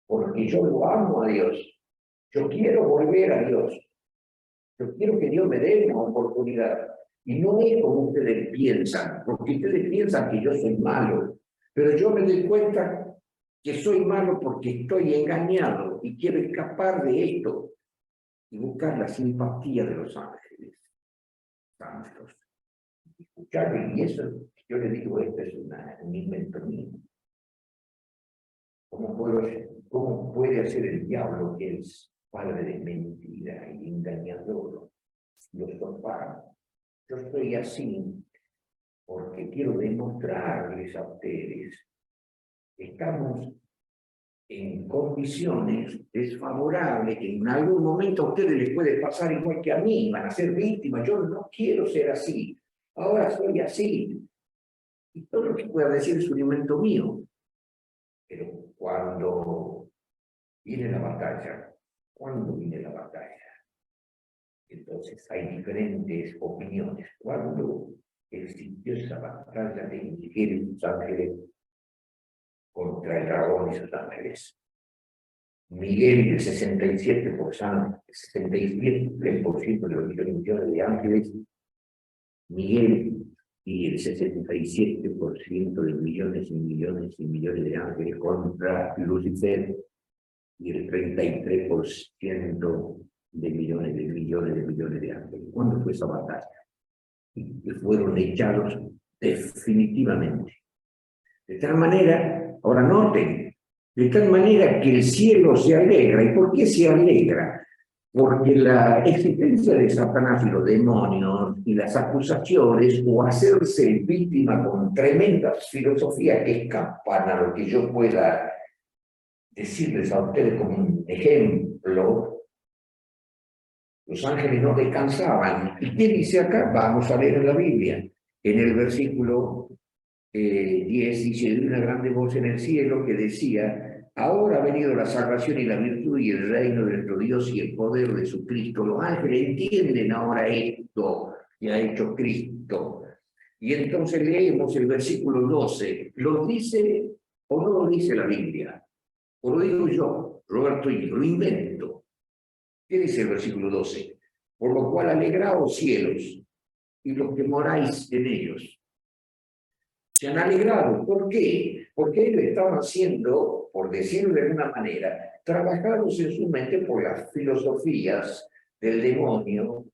porque yo lo amo a Dios. Yo quiero volver a Dios. Yo quiero que Dios me dé una oportunidad. Y no es como ustedes piensan, porque ustedes piensan que yo soy malo, pero yo me doy cuenta que soy malo porque estoy engañado y quiero escapar de esto y buscar la simpatía de los ángeles santos. Escuchar, y eso, yo le digo, esto es un invento mío. ¿Cómo puede hacer el diablo, que es padre de mentira y engañador, filosofar? Yo estoy así porque quiero demostrarles a ustedes que estamos en condiciones desfavorables, que en algún momento a ustedes les puede pasar igual que a mí, van a ser víctimas. Yo no quiero ser así, ahora soy así. Y todo lo que pueda decir es un invento mío. Pero cuando viene la batalla, ¿cuándo viene la batalla? Entonces hay diferentes opiniones. ¿Cuándo existió esa batalla de Miguel y sus ángeles contra el dragón y sus ángeles? Miguel y el 67% de los millones de ángeles, Miguel y el 67% de millones y millones y millones de ángeles contra Lucifer y el 33% de millones de millones de millones de ángeles. ¿Cuándo fue esa batalla? Y fueron echados definitivamente. De tal manera, ahora noten, de tal manera que el cielo se alegra. ¿Y por qué se alegra? Porque la existencia de Satanás y los demonios y las acusaciones o hacerse víctima con tremendas filosofías que escapan a lo que yo pueda decirles a ustedes como un ejemplo, los ángeles no descansaban. ¿Y qué dice acá? Vamos a leer en la Biblia, en el versículo 10 dice, de una grande voz en el cielo que decía, ahora ha venido la salvación y la virtud y el reino de nuestro Dios y el poder de su Cristo. Los ángeles entienden ahora esto que ha hecho Cristo. Y entonces leemos el versículo 12. ¿Lo dice o no lo dice la Biblia? O lo digo yo, Roberto, y lo invento. ¿Qué dice el versículo 12? Por lo cual alegraos cielos y los que moráis en ellos. Se han alegrado. ¿Por qué? Porque ellos estaban siendo, por decirlo de alguna manera, trabajados en su mente por las filosofías del demonio,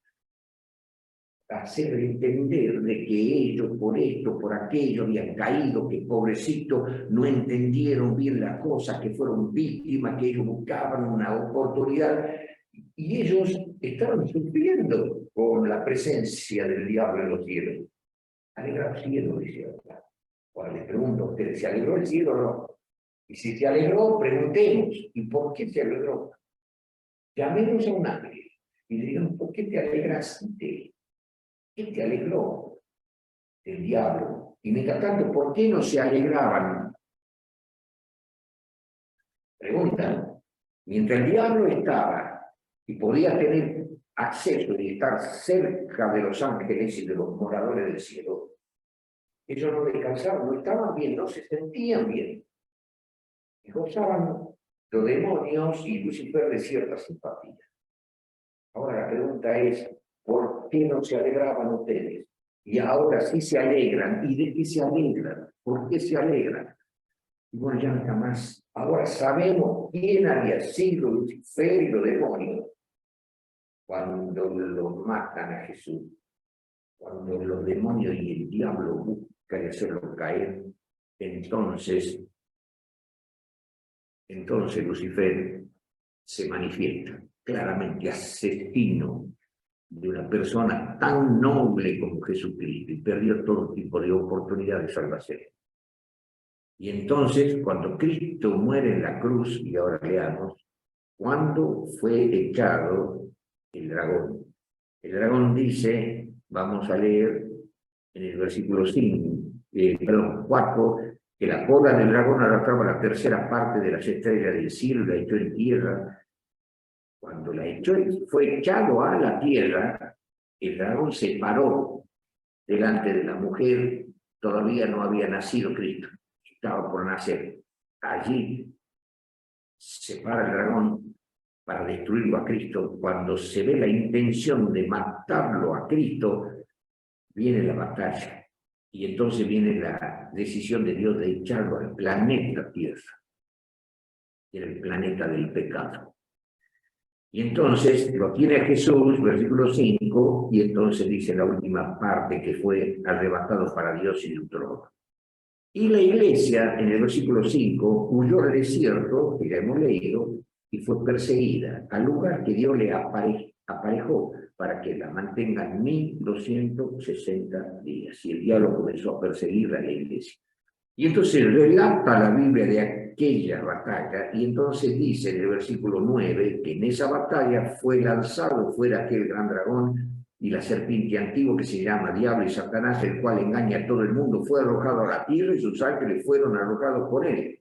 hacer entender de que ellos por esto, por aquello habían caído, que pobrecito no entendieron bien las cosas, que fueron víctimas, que ellos buscaban una oportunidad, y ellos estaban sufriendo con la presencia del diablo en los cielos. Alegrados cielos, decía. Ahora les pregunto a ustedes, ¿se alegró el cielo o no? Y si se alegró, preguntemos, ¿y por qué se alegró? Llamemos a un ángel y le digamos, ¿por qué te alegraste? ¿Qué te alegró? El diablo. Y mientras tanto, ¿por qué no se alegraban? Preguntan. Mientras el diablo estaba y podía tener acceso y estar cerca de los ángeles y de los moradores del cielo, ellos no descansaban, no estaban bien, no se sentían bien. Y gozaban los demonios y Lucifer de cierta simpatía. Ahora la pregunta es, ¿por qué no se alegraban ustedes? Y ahora sí se alegran. ¿Y de qué se alegran? ¿Por qué se alegran? Y bueno, ya nada más. Ahora sabemos quién había sido Lucifer y los demonios cuando lo matan a Jesús. Cuando los demonios y el diablo buscan hacerlo caer, entonces Lucifer se manifiesta claramente asesino de una persona tan noble como Jesucristo y perdió todo tipo de oportunidad de salvación. Y entonces, cuando Cristo muere en la cruz, y ahora leamos, ¿cuándo fue echado el dragón? El dragón dice, vamos a leer en el versículo 4, que la cola del dragón arrastraba la tercera parte de las estrellas del cielo y la echó en tierra. Cuando la echó, fue echado a la tierra, el dragón se paró delante de la mujer, todavía no había nacido Cristo, estaba por nacer. Allí se para el dragón para destruirlo a Cristo. Cuando se ve la intención de matarlo a Cristo, viene la batalla. Y entonces viene la decisión de Dios de echarlo al planeta Tierra, que era el planeta del pecado. Y entonces lo tiene Jesús, versículo 5, y entonces dice la última parte que fue arrebatado para Dios y su trono. Y la iglesia, en el versículo 5, huyó al desierto, que ya hemos leído, y fue perseguida al lugar que Dios le aparejó para que la mantengan 1260 días. Y el diablo comenzó a perseguir a la iglesia. Y entonces relata la Biblia de aquella batalla, y entonces dice en el versículo 9 que en esa batalla fue lanzado fuera aquel gran dragón y la serpiente antigua que se llama Diablo y Satanás, el cual engaña a todo el mundo, fue arrojado a la tierra y sus ángeles fueron arrojados por él.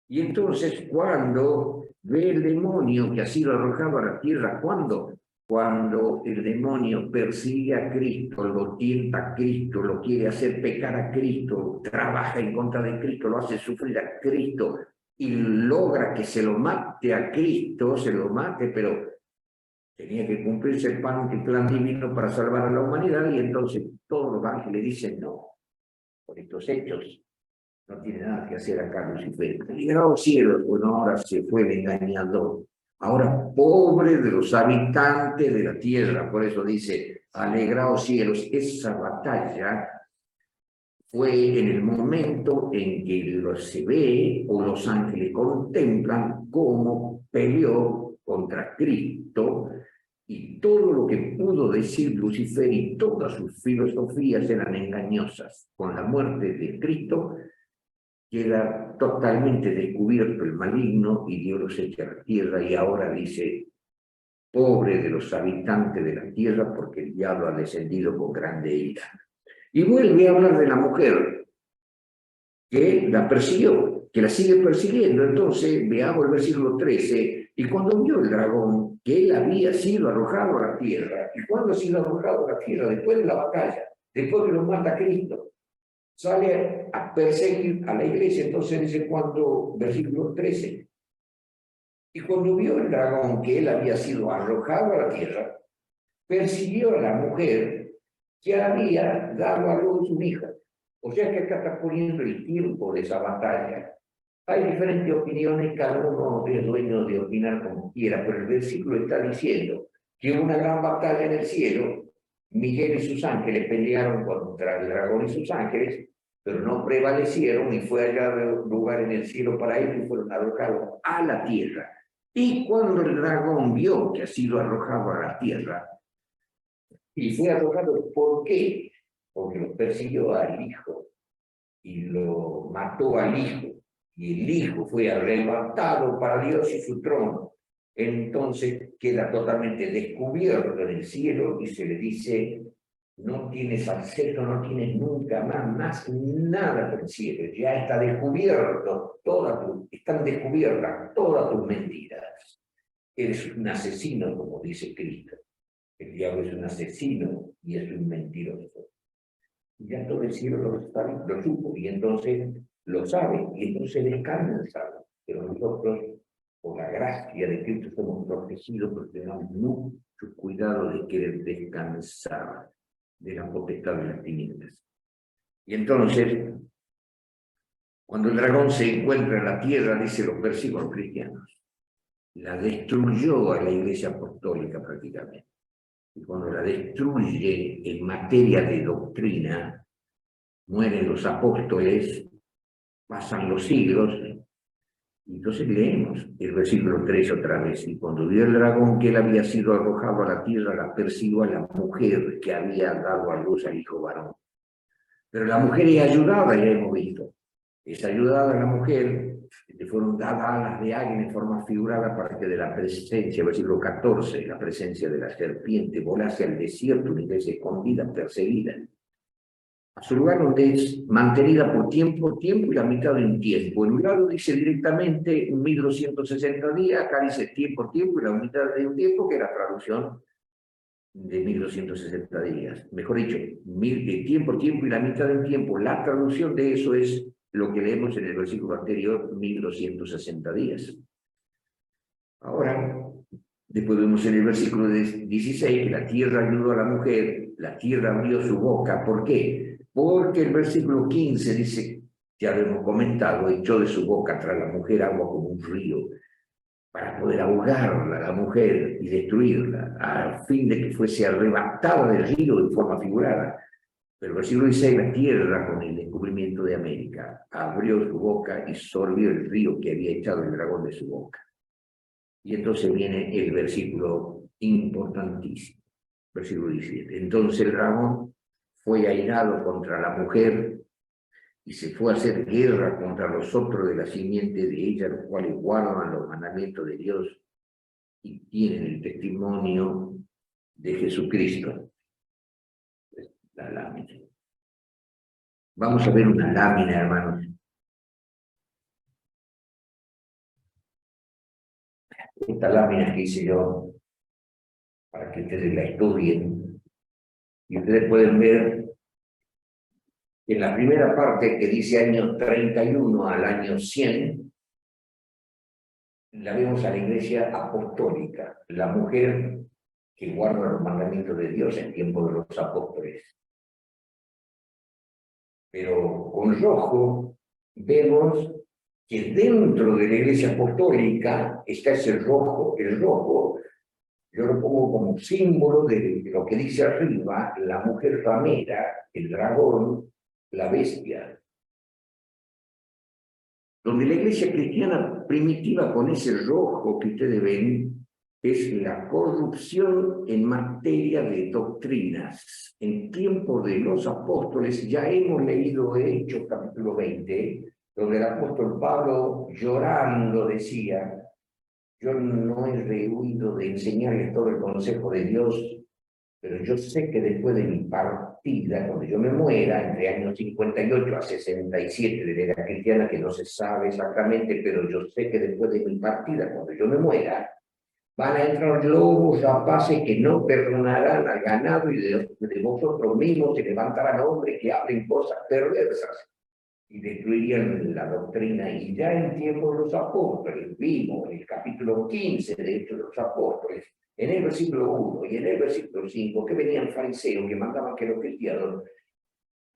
Y entonces cuando ve el demonio que ha sido arrojado a la tierra, cuando el demonio persigue a Cristo, lo tienta a Cristo, lo quiere hacer pecar a Cristo, trabaja en contra de Cristo, lo hace sufrir a Cristo y logra que se lo mate a Cristo, se lo mate, pero tenía que cumplirse el plan divino para salvar a la humanidad, y entonces todos los ángeles dicen no, por estos hechos no tiene nada que hacer acá Lucifer. Alegraos cielos, bueno, ahora se fue el engañador. Ahora, pobre de los habitantes de la tierra, por eso dice, alegraos cielos. Esa batalla fue en el momento en que se ve o los ángeles contemplan cómo peleó contra Cristo, y todo lo que pudo decir Lucifer y todas sus filosofías eran engañosas. Con la muerte de Cristo queda totalmente descubierto el maligno y Dios los echa a la tierra, y ahora dice, pobre de los habitantes de la tierra, porque el diablo ha descendido con grande ira. Y vuelve a hablar de la mujer que la persiguió, que la sigue persiguiendo. Entonces veamos el versículo 13, y cuando vio el dragón que él había sido arrojado a la tierra, y cuando ha sido arrojado a la tierra, después de la batalla, después que lo mata Cristo, sale a perseguir a la iglesia. Entonces dice versículo 13, y cuando vio el dragón que él había sido arrojado a la tierra, persiguió a la mujer que había dado a luz una hija. O sea que acá está poniendo el tiempo de esa batalla. Hay diferentes opiniones, cada uno es dueño de opinar como quiera, pero el versículo está diciendo que hubo una gran batalla en el cielo. Miguel y sus ángeles pelearon contra el dragón y sus ángeles, pero no prevalecieron, y fue hallado lugar en el cielo para ellos y fueron arrojados a la tierra. Y cuando el dragón vio que ha sido arrojado a la tierra, y fue arrojado, ¿por qué? Porque lo persiguió al hijo y lo mató al hijo, y el hijo fue arrebatado para Dios y su trono. Entonces queda totalmente descubierto en el cielo y se le dice, no tienes acceso, no tienes nunca más nada por el cielo, ya está descubierto, están descubiertas todas tus mentiras. Eres un asesino, como dice Cristo. El diablo es un asesino y es un mentiroso. Y ya todo el cielo lo supo, y entonces lo sabe, y entonces descansa. Pero nosotros, por la gracia de Cristo, somos protegidos porque tenemos luz su cuidado de querer descansar de la potestad de las tinieblas. Y entonces, cuando el dragón se encuentra en la tierra, dice los versículos cristianos, la destruyó a la iglesia apostólica prácticamente. Y cuando la destruye en materia de doctrina, mueren los apóstoles, pasan los siglos. Entonces leemos el versículo 3 otra vez. Y cuando vio el dragón que él había sido arrojado a la tierra, la persiguió a la mujer que había dado a luz al hijo varón. Pero la mujer es ayudada, ya hemos visto. Es ayudada a la mujer, le fueron dadas alas de águila en forma figurada para que de la presencia, versículo 14, la presencia de la serpiente volase al desierto, una iglesia escondida, perseguida, a su lugar donde es mantenida por tiempo y la mitad de un tiempo. En un lado dice directamente 1260 días, acá dice tiempo y la mitad de un tiempo, que es la traducción de 1260 días. Mejor dicho, de tiempo y la mitad de un tiempo. La traducción de eso es lo que leemos en el versículo anterior, 1260 días. Ahora, después vemos en el versículo 16 que la tierra ayudó a la mujer, la tierra abrió su boca. ¿Por qué? Porque el versículo 15 dice, ya lo hemos comentado, echó de su boca tras la mujer agua como un río, para poder ahogarla a la mujer y destruirla, a fin de que fuese arrebatada del río en forma figurada. Pero el versículo 16, la tierra, con el descubrimiento de América, abrió su boca y sorbió el río que había echado el dragón de su boca. Y entonces viene el versículo importantísimo, versículo 17. Entonces el dragón fue airado contra la mujer y se fue a hacer guerra contra los otros de la simiente de ella, los cuales guardan los mandamientos de Dios y tienen el testimonio de Jesucristo. La lámina. Vamos a ver una lámina, hermanos. Esta lámina que hice yo, para que ustedes la estudien, y ustedes pueden ver en la primera parte que dice año 31 al año 100, la vemos a la iglesia apostólica, la mujer que guarda los mandamientos de Dios en tiempo de los apóstoles. Pero con rojo vemos que dentro de la iglesia apostólica está ese rojo. El rojo yo lo pongo como símbolo de lo que dice arriba, la mujer ramera, el dragón, la bestia. Donde la iglesia cristiana primitiva con ese rojo que ustedes ven es la corrupción en materia de doctrinas. En tiempo de los apóstoles ya hemos leído Hechos capítulo 20, donde el apóstol Pablo llorando decía, yo no he rehuido de enseñarles todo el consejo de Dios, pero yo sé que después de mi partida, cuando yo me muera, entre años 58 a 67 de la era cristiana, que no se sabe exactamente, pero yo sé que después de mi partida, cuando yo me muera, van a entrar lobos rapaces que no perdonarán al ganado y de vosotros mismos se levantarán hombres que hablen cosas perversas y destruirían la doctrina. Y ya en tiempo de los apóstoles, vimos en el capítulo 15 de Hechos de los Apóstoles, en el versículo 1 y en el versículo 5, que venían fariseos que mandaban que los cristianos,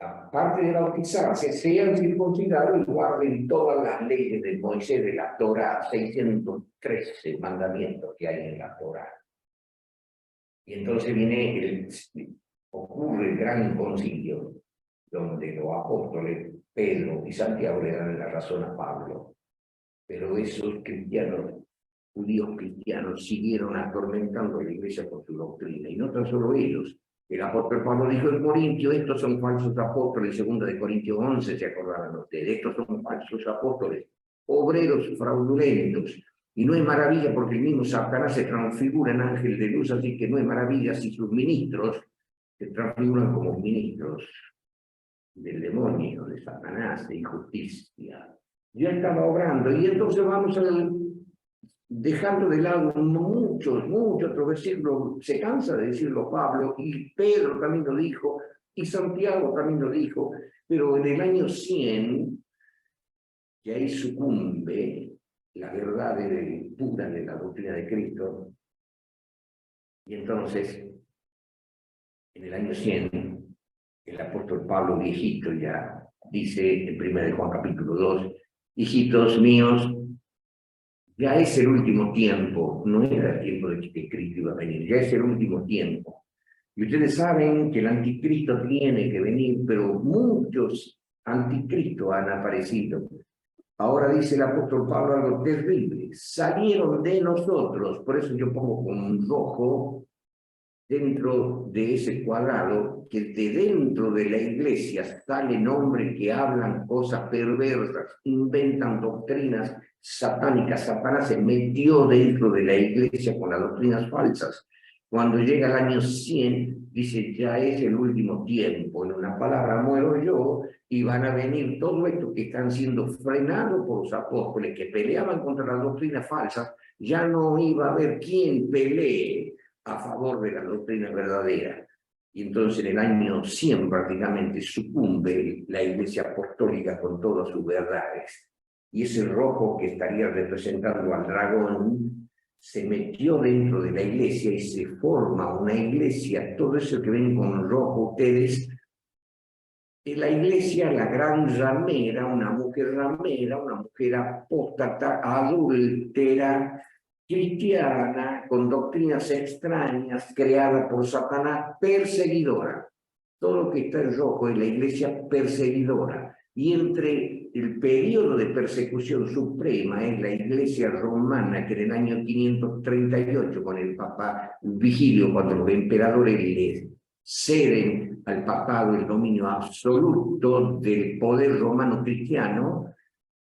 aparte de bautizarse, sean circuncidados y guarden todas las leyes de Moisés, de la Torá, 613 mandamientos que hay en la Torá. Y entonces ocurre el gran concilio, donde los apóstoles Pedro y Santiago le dan la razón a Pablo. Pero esos cristianos, judíos cristianos, siguieron atormentando a la iglesia con su doctrina. Y no tan solo ellos. El apóstol Pablo dijo en Corintio, estos son falsos apóstoles, segunda de Corintios 11, se acordarán ustedes, estos son falsos apóstoles, obreros fraudulentos. Y no es maravilla porque el mismo Satanás se transfigura en ángel de luz, así que no es maravilla si sus ministros se transfiguran como ministros del demonio, de Satanás, de injusticia. Ya estaba obrando, y entonces vamos a dejando de lado muchos otros versículos, se cansa de decirlo Pablo, y Pedro también lo dijo, y Santiago también lo dijo, pero en el año 100, que ahí sucumbe la verdad pura de la doctrina de Cristo, Y entonces, en el año 100, el apóstol Pablo, viejito ya, dice en 1 de Juan capítulo 2, hijitos míos, ya es el último tiempo, no era el tiempo de que Cristo iba a venir, ya es el último tiempo. Y ustedes saben que el anticristo tiene que venir, pero muchos anticristos han aparecido. Ahora dice el apóstol Pablo algo terrible, salieron de nosotros, por eso yo pongo con un rojo dentro de ese cuadrado, que de dentro de la iglesia salen hombres que hablan cosas perversas, inventan doctrinas satánicas. Satanás se metió dentro de la iglesia con las doctrinas falsas. Cuando llega el año 100, dice, ya es el último tiempo. En una palabra, muero yo, y van a venir todo esto que están siendo frenados por los apóstoles que peleaban contra las doctrinas falsas. Ya no iba a haber quien pelee a favor de la doctrina verdadera. Y entonces en el año 100 prácticamente sucumbe la iglesia apostólica con todas sus verdades. Y ese rojo que estaría representando al dragón se metió dentro de la iglesia y se forma una iglesia. Todo eso que ven con rojo ustedes, en la iglesia, la gran ramera, una mujer apóstata, adúltera, cristiana, con doctrinas extrañas, creada por Satanás, perseguidora. Todo lo que está en rojo es la iglesia perseguidora. Y entre el periodo de persecución suprema es la iglesia romana, que en el año 538, con el Papa Vigilio, cuando los emperadores les ceden al papado el dominio absoluto del poder romano cristiano,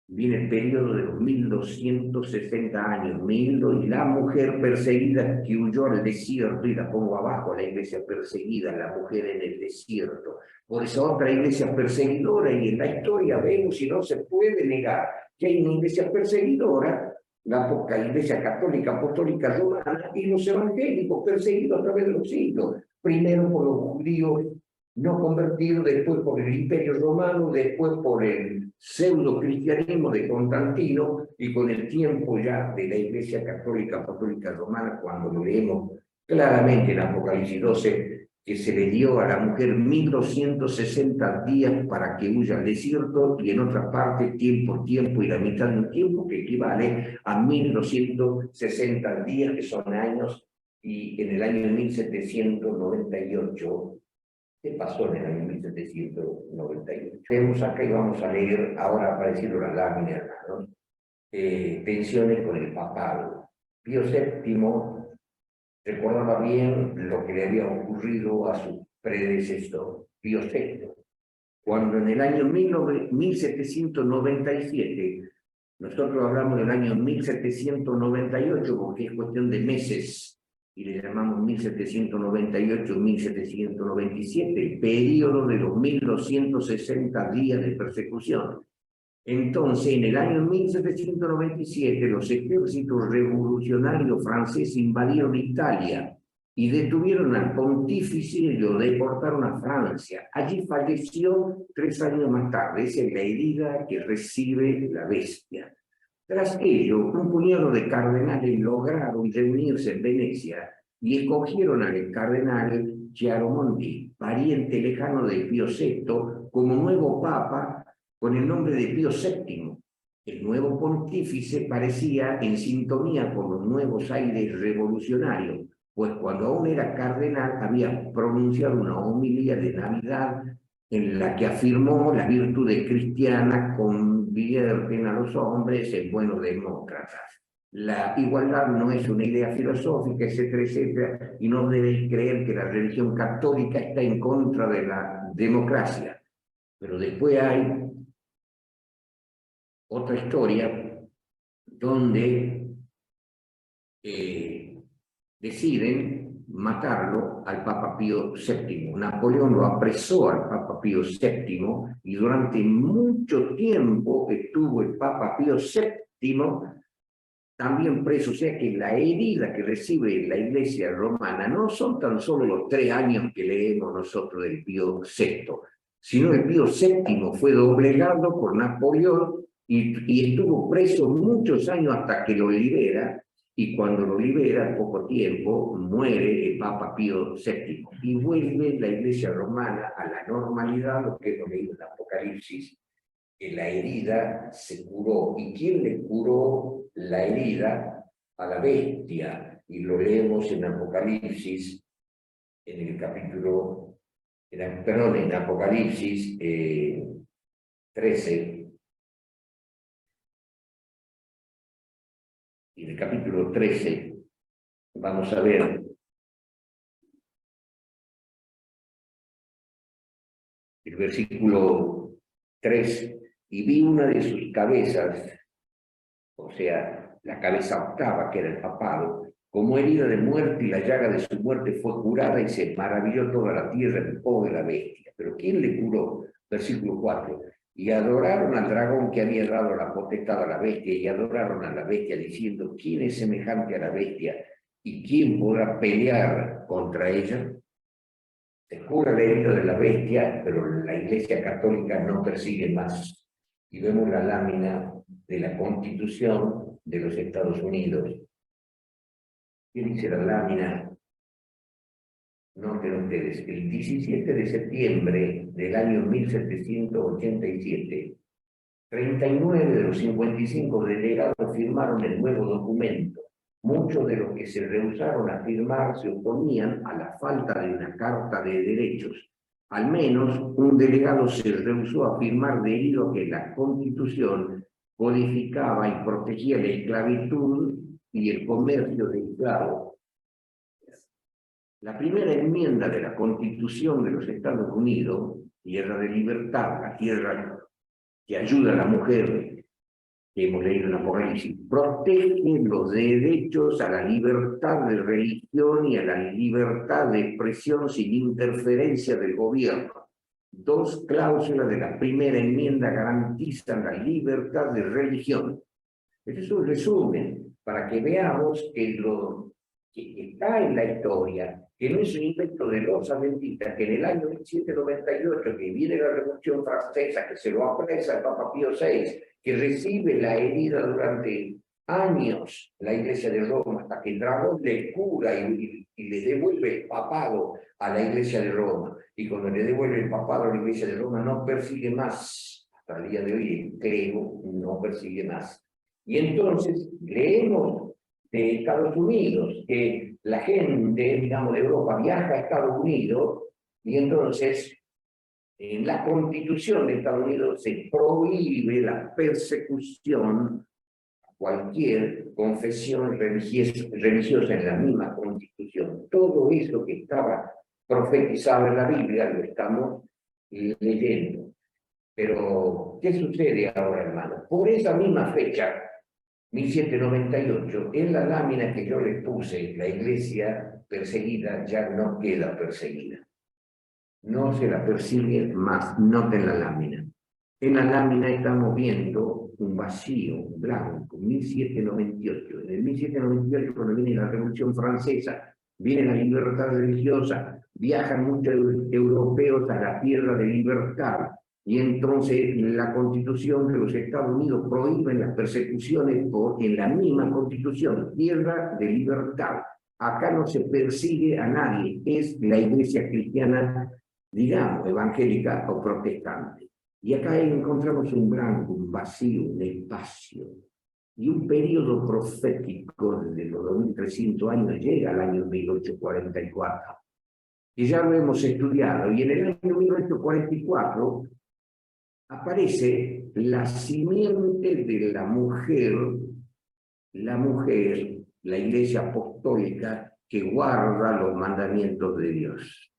viene el periodo de los 1260 años, y la mujer perseguida que huyó al desierto, y la pongo abajo, la iglesia perseguida, la mujer en el desierto, por esa otra iglesia perseguidora, y en la historia vemos y no se puede negar que hay una iglesia perseguidora, la iglesia católica apostólica romana, y los evangélicos perseguidos a través de los siglos, primero por los judíos no convertido, después por el Imperio Romano, después por el pseudo-cristianismo de Constantino, y con el tiempo ya de la Iglesia Católica Apostólica Romana, cuando leemos claramente en Apocalipsis 12, que se le dio a la mujer 1260 días para que huya al desierto, y en otra parte tiempo, y la mitad de un tiempo que equivale a 1260 días, que son años, y en el año 1798, ¿qué pasó en el año 1798? Vemos acá y vamos a leer, ahora aparecieron las láminas, ¿no? Tensiones con el papado. Pío VII recordaba bien lo que le había ocurrido a su predecesor, Pío VI, cuando en el año 1797, nosotros hablamos del año 1798 porque es cuestión de meses, y le llamamos 1798-1797, el periodo de los 1260 días de persecución. Entonces, en el año 1797, los ejércitos revolucionarios franceses invadieron Italia y detuvieron al pontífice y lo deportaron a Francia. Allí falleció 3 años más tarde. Esa es la herida que recibe la bestia. Tras ello, un puñado de cardenales lograron reunirse en Venecia y escogieron al cardenal Chiaramonti, pariente lejano de Pío VI, como nuevo papa con el nombre de Pío VII. El nuevo pontífice parecía en sintonía con los nuevos aires revolucionarios, pues cuando aún era cardenal había pronunciado una homilía de Navidad en la que afirmó las virtudes cristianas convierten a los hombres en buenos demócratas. La igualdad no es una idea filosófica, etcétera, etcétera, y no debes creer que la religión católica está en contra de la democracia. Pero después hay otra historia donde deciden matarlo al Papa Pío VII. Napoleón lo apresó al Papa Pío VII y durante mucho tiempo estuvo el Papa Pío VII también preso. O sea que la herida que recibe la Iglesia romana no son tan solo los 3 años que leemos nosotros del Pío VI, sino el Pío VII fue doblegado por Napoleón y estuvo preso muchos años hasta que lo libera. y cuando lo libera, al poco tiempo, muere el Papa Pío VII y vuelve la Iglesia romana a la normalidad, lo que hemos leído en Apocalipsis, que la herida se curó. ¿Y quién le curó la herida? A la bestia. Y lo leemos en Apocalipsis, en el capítulo, perdón, en Apocalipsis 13, y en el capítulo 13, vamos a ver el versículo 3, y vi una de sus cabezas, o sea, la cabeza octava, que era el papado, como herida de muerte, y la llaga de su muerte fue curada, y se maravilló toda la tierra en pos de la bestia. ¿Pero quién le curó? Versículo 4. Y adoraron al dragón que había dado la potestad a la bestia, y adoraron a la bestia, diciendo: ¿quién es semejante a la bestia? ¿Y quién podrá pelear contra ella? Se cura la herida de la bestia, pero la Iglesia Católica no persigue más. Y vemos la lámina de la Constitución de los Estados Unidos. ¿Qué dice la lámina? Noten ustedes, el 17 de septiembre del año 1787, 39 de los 55 delegados firmaron el nuevo documento. Muchos de los que se rehusaron a firmar se oponían a la falta de una carta de derechos. Al menos un delegado se rehusó a firmar debido a que la Constitución codificaba y protegía la esclavitud y el comercio de esclavos. La primera enmienda de la Constitución de los Estados Unidos, tierra de libertad, la tierra que ayuda a la mujer, que hemos leído en Apocalipsis, protege los derechos a la libertad de religión y a la libertad de expresión sin interferencia del gobierno. Dos cláusulas de la primera enmienda garantizan la libertad de religión. Este es un resumen para que veamos que lo que está en la historia, que no es un invento de Rosa Bendita, que en el año 1798, que viene la Revolución Francesa, que se lo apresa el Papa Pío VI, que recibe la herida durante años la Iglesia de Roma, hasta que el dragón le cura y le devuelve el papado a la Iglesia de Roma. Y cuando le devuelve el papado a la Iglesia de Roma, no persigue más. Hasta el día de hoy, creo, no persigue más. Y entonces leemos de Estados Unidos, que la gente, digamos, de Europa viaja a Estados Unidos, y entonces en la Constitución de Estados Unidos se prohíbe la persecución a cualquier confesión religiosa en la misma Constitución. Todo eso que estaba profetizado en la Biblia lo estamos leyendo. Pero, ¿qué sucede ahora, hermano? Por esa misma fecha, 1798, en la lámina que yo les puse, la iglesia perseguida ya no queda perseguida. No se la persigue más, noten la lámina. En la lámina estamos viendo un vacío, un blanco, 1798. En el 1798, cuando viene la Revolución Francesa, viene la libertad religiosa, viajan muchos europeos a la tierra de libertad, y entonces la Constitución de los Estados Unidos prohíbe las persecuciones en la misma Constitución, tierra de libertad. Acá no se persigue a nadie, es la iglesia cristiana, digamos, evangélica o protestante. Y acá encontramos un blanco, un vacío, un espacio. Y un periodo profético de los 2300 años llega al año 1844. Y ya lo hemos estudiado. Y en el año 1844 aparece la simiente de la mujer, la iglesia apostólica que guarda los mandamientos de Dios.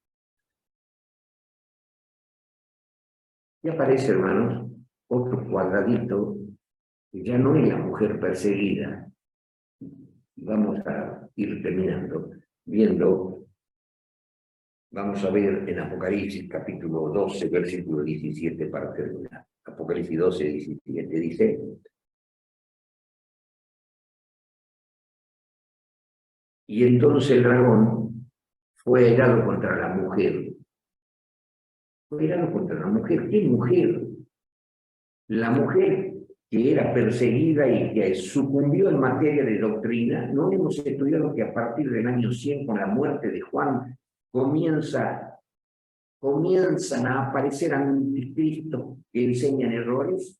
Y aparece, hermanos, otro cuadradito, que ya no es la mujer perseguida. Vamos a ir terminando, viendo, vamos a ver en Apocalipsis capítulo 12, versículo 17 para terminar. Apocalipsis 12, 17 dice: y entonces el dragón fue airado contra la mujer. Fue airado contra la mujer. ¿Qué mujer? La mujer que era perseguida y que sucumbió en materia de doctrina. No hemos estudiado que a partir del año 100, con la muerte de Juan, comienzan a aparecer anticristos que enseñan errores.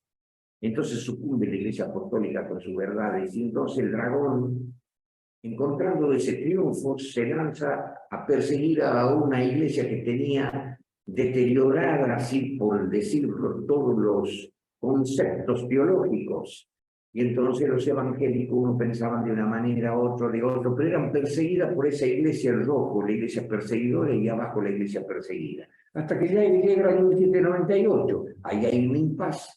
Entonces sucumbe la Iglesia Apostólica con sus verdades, y entonces el dragón, encontrando ese triunfo, se lanza a perseguir a una iglesia que tenía deteriorada, así por decirlo, todos los conceptos teológicos. Y entonces los evangélicos, unos pensaban de una manera, otro de otro, pero eran perseguidas por esa iglesia en rojo, la iglesia perseguidora, y abajo la iglesia perseguida. Hasta que ya llega el año 1798, ahí hay un impasse.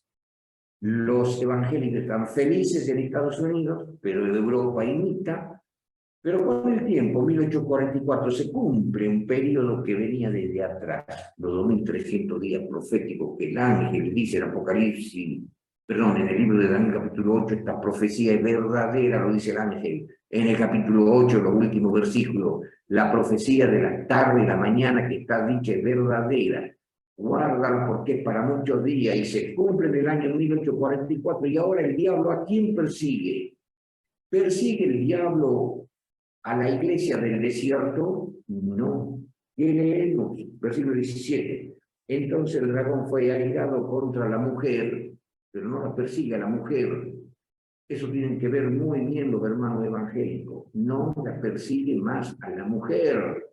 Los evangélicos están felices en Estados Unidos, pero en Europa imita. Pero con el tiempo, 1844, se cumple un periodo que venía desde atrás, los 2300 días proféticos que el ángel dice en Apocalipsis, perdón, en el libro de Daniel capítulo 8, esta profecía es verdadera, lo dice el ángel. En el capítulo 8, los últimos versículos, la profecía de la tarde y la mañana que está dicha es verdadera. Guárdala porque es para muchos días, y se cumple en el año 1844, y ahora el diablo, ¿a quién persigue? ¿Persigue el diablo a la iglesia del desierto? No. ¿Qué leemos? Versículo 17. Entonces el dragón fue airado contra la mujer, pero no la persigue a la mujer. Eso tienen que ver muy bien los hermanos evangélicos. No la persigue más a la mujer,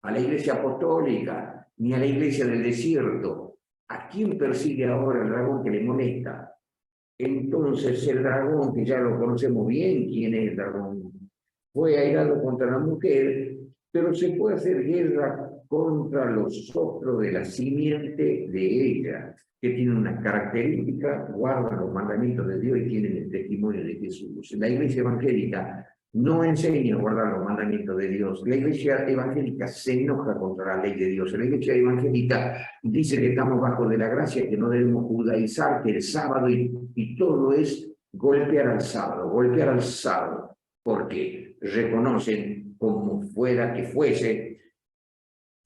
a la iglesia apostólica, ni a la iglesia del desierto. ¿A quién persigue ahora el dragón que le molesta? Entonces el dragón, que ya lo conocemos bien, ¿quién es el dragón? Fue airado contra la mujer, pero se puede hacer guerra contra los otros de la simiente de ella, que tienen una característica, guardan los mandamientos de Dios y tienen el testimonio de Jesús. La iglesia evangélica no enseña a guardar los mandamientos de Dios. La iglesia evangélica se enoja contra la ley de Dios. La iglesia evangélica dice que estamos bajo de la gracia, que no debemos judaizar, que el sábado y todo es golpear al sábado, porque reconocen, como fuera que fuese,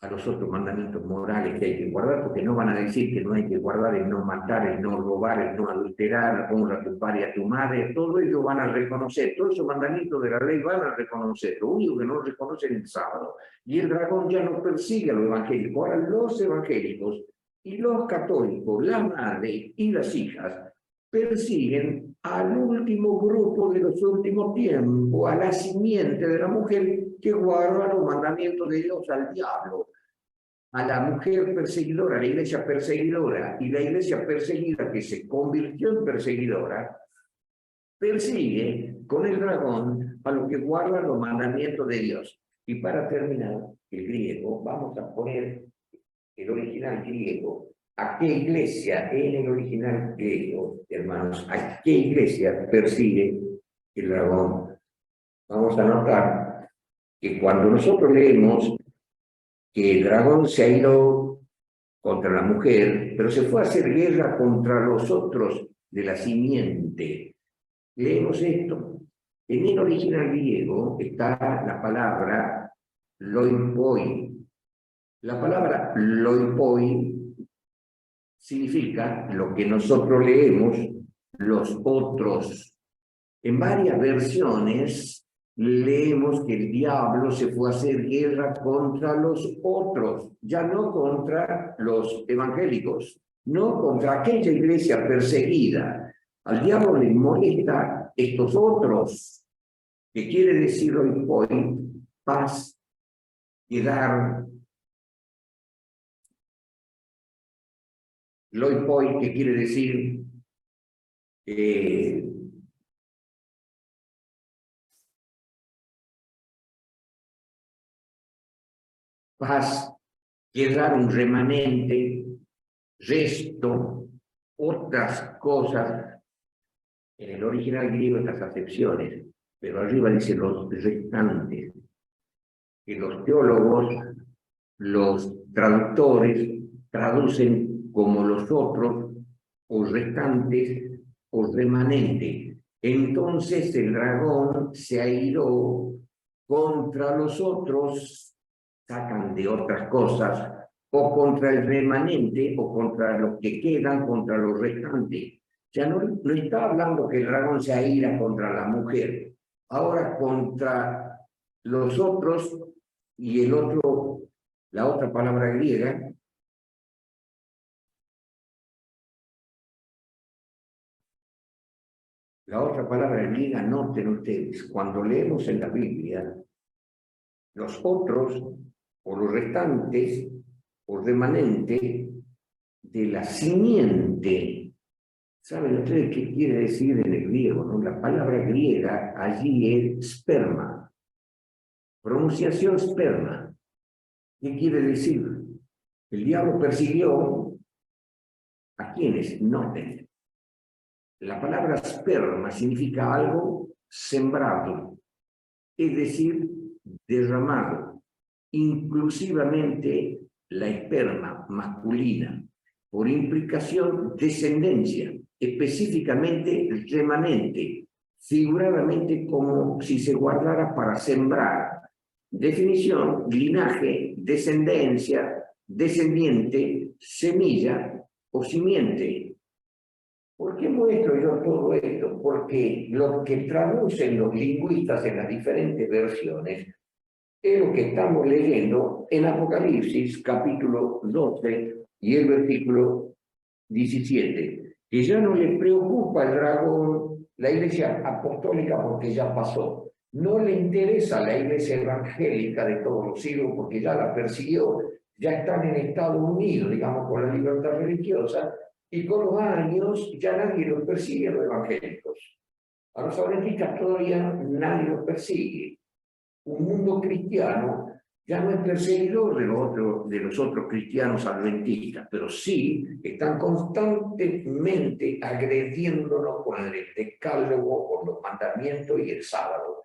a los otros mandamientos morales que hay que guardar, porque no van a decir que no hay que guardar el no matar, el no robar, el no adulterar, honra a tu padre y a tu madre. Todo ello van a reconocer, todos esos mandamientos de la ley van a reconocer. Lo único que no reconocen es el sábado. Y el dragón ya no persigue a los evangélicos. Ahora los evangélicos y los católicos, la madre y las hijas, persiguen al último grupo de los últimos tiempos, a la simiente de la mujer que guarda los mandamientos de Dios, al diablo, a la mujer perseguidora, a la iglesia perseguidora, y la iglesia perseguida que se convirtió en perseguidora, persigue con el dragón a los que guardan los mandamientos de Dios. Y para terminar, el griego, vamos a poner el original griego. ¿A qué iglesia en el original griego, hermanos? ¿A qué iglesia persigue el dragón? Vamos a notar que cuando nosotros leemos que el dragón se ha ido contra la mujer, pero se fue a hacer guerra contra los otros de la simiente, leemos esto. En el original griego está la palabra loipoi. La palabra loipoi significa lo que nosotros leemos, los otros. En varias versiones leemos que el diablo se fue a hacer guerra contra los otros, ya no contra los evangélicos, no contra aquella iglesia perseguida. Al diablo le molesta estos otros, que quiere decir hoy paz, quedar. Loipoi, que quiere decir paz, quedar un remanente, resto, otras cosas. En el original griego estas acepciones, pero arriba dice los restantes, que los teólogos, los traductores, traducen como los otros, o restantes, o remanentes. Entonces el dragón se ha ido contra los otros, sacan de otras cosas, o contra el remanente, o contra los que quedan, contra los restantes. sea, no está hablando que el dragón se aira contra la mujer, ahora contra los otros y el otro, la otra palabra griega, la otra palabra griega, noten ustedes, cuando leemos en la Biblia, los otros o los restantes o remanente de la simiente. ¿Saben ustedes qué quiere decir en el griego? ¿No? La palabra griega allí es sperma. Pronunciación sperma. ¿Qué quiere decir? El diablo persiguió a quienes noten. La palabra sperma significa algo sembrado, es decir, derramado, inclusivamente la esperma masculina, por implicación descendencia, específicamente remanente, figuradamente como si se guardara para sembrar. Definición, linaje, descendencia, descendiente, semilla o simiente. ¿Por qué muestro yo todo esto? Porque lo que traducen los lingüistas en las diferentes versiones es lo que estamos leyendo en Apocalipsis, capítulo 12 y el versículo 17, que ya no le preocupa el dragón, la iglesia apostólica, porque ya pasó. No le interesa la iglesia evangélica de todos los siglos, porque ya la persiguió, ya están en Estados Unidos, digamos, con la libertad religiosa, y con los años ya nadie los persigue a los evangélicos. A los adventistas todavía nadie los persigue. Un mundo cristiano ya no es perseguidor de los otros cristianos adventistas, pero sí están constantemente agrediéndonos con el decálogo, con los mandamientos y el sábado.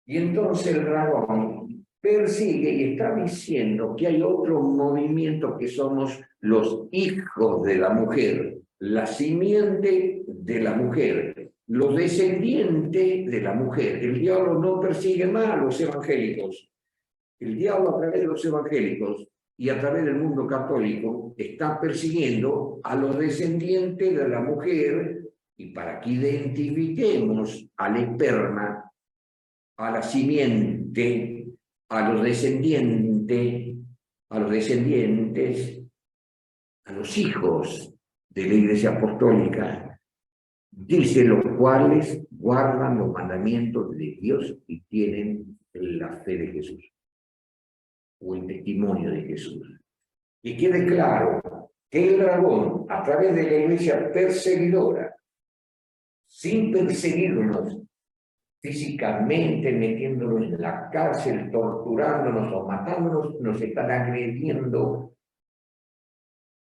Y entonces el dragón persigue y está diciendo que hay otro movimiento que somos los hijos de la mujer, la simiente de la mujer, los descendientes de la mujer. El diablo no persigue más a los evangélicos. El diablo a través de los evangélicos y a través del mundo católico está persiguiendo a los descendientes de la mujer, y para que identifiquemos al esperma, a la simiente, a los descendientes, a los hijos de la Iglesia Apostólica, dice los cuales guardan los mandamientos de Dios y tienen la fe de Jesús, o el testimonio de Jesús. Y quede claro que el dragón, a través de la Iglesia perseguidora, sin perseguirnos físicamente, metiéndonos en la cárcel, torturándonos o matándonos, nos están agrediendo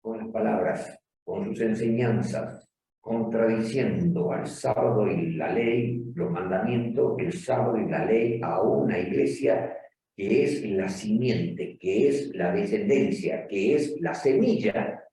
con las palabras, con sus enseñanzas, contradiciendo al sábado y la ley, los mandamientos, el sábado y la ley, a una iglesia que es la simiente, que es la descendencia, que es la semilla.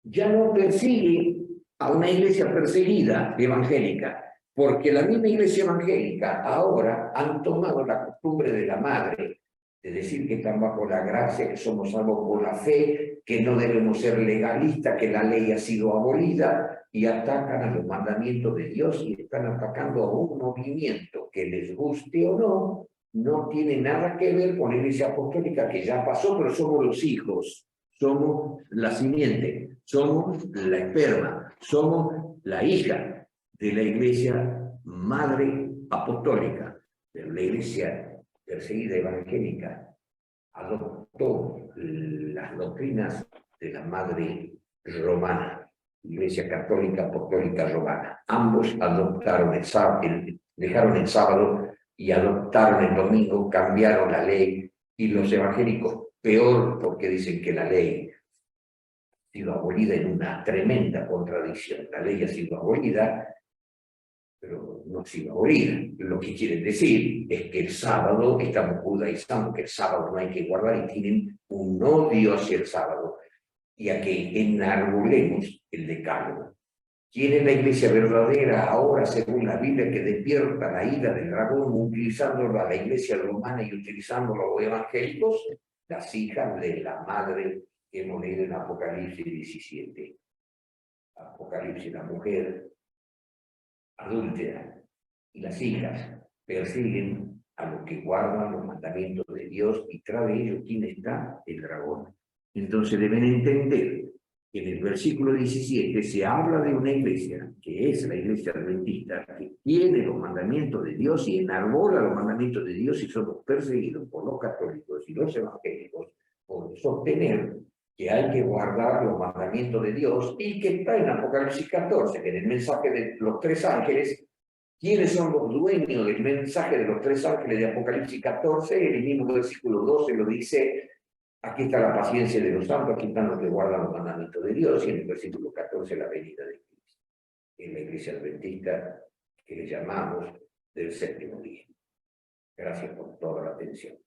Ya no persigue a una iglesia perseguida evangélica, porque la misma iglesia evangélica ahora han tomado la costumbre de la madre, de decir que están bajo la gracia, que somos salvos por la fe, que no debemos ser legalistas, que la ley ha sido abolida, y atacan a los mandamientos de Dios y están atacando a un movimiento que, les guste o no, no tiene nada que ver con la iglesia apostólica, que ya pasó, pero somos los hijos, somos la simiente, somos la esperma, somos la hija de la iglesia madre apostólica. Pero la iglesia perseguida evangélica adoptó las doctrinas de la madre romana, iglesia católica apostólica romana. Ambos adoptaron el sábado, dejaron el sábado y adoptaron el domingo, cambiaron la ley, y los evangélicos peor, porque dicen que la ley ha sido abolida en una tremenda contradicción. La ley ha sido abolida, pero no ha sido abolida. Lo que quieren decir es que el sábado, estamos judaizando que el sábado no hay que guardar, y tienen un odio hacia el sábado, y a que enarbolemos el decálogo. ¿Quién es la iglesia verdadera ahora, según la Biblia, que despierta la ira del dragón, utilizándola a la iglesia romana y utilizándolo a los evangélicos? Las hijas de la madre que hemos leído en Apocalipsis 17. Apocalipsis, la mujer adúltera y las hijas persiguen a los que guardan los mandamientos de Dios y tras de ellos, ¿quién está? El dragón. Entonces deben entender que en el versículo 17 se habla de una iglesia, que es la iglesia adventista, que tiene los mandamientos de Dios y enarbola los mandamientos de Dios y somos perseguidos por los católicos y los evangélicos por sostener que hay que guardar los mandamientos de Dios y que está en Apocalipsis 14, que en el mensaje de los tres ángeles, ¿quiénes son los dueños del mensaje de los tres ángeles de Apocalipsis 14? El mismo versículo 12 lo dice, aquí está la paciencia de los santos, aquí están los que guardan los mandamientos de Dios, y en el versículo 14 la venida de Cristo. En la iglesia adventista que le llamamos del séptimo día. Gracias por toda la atención.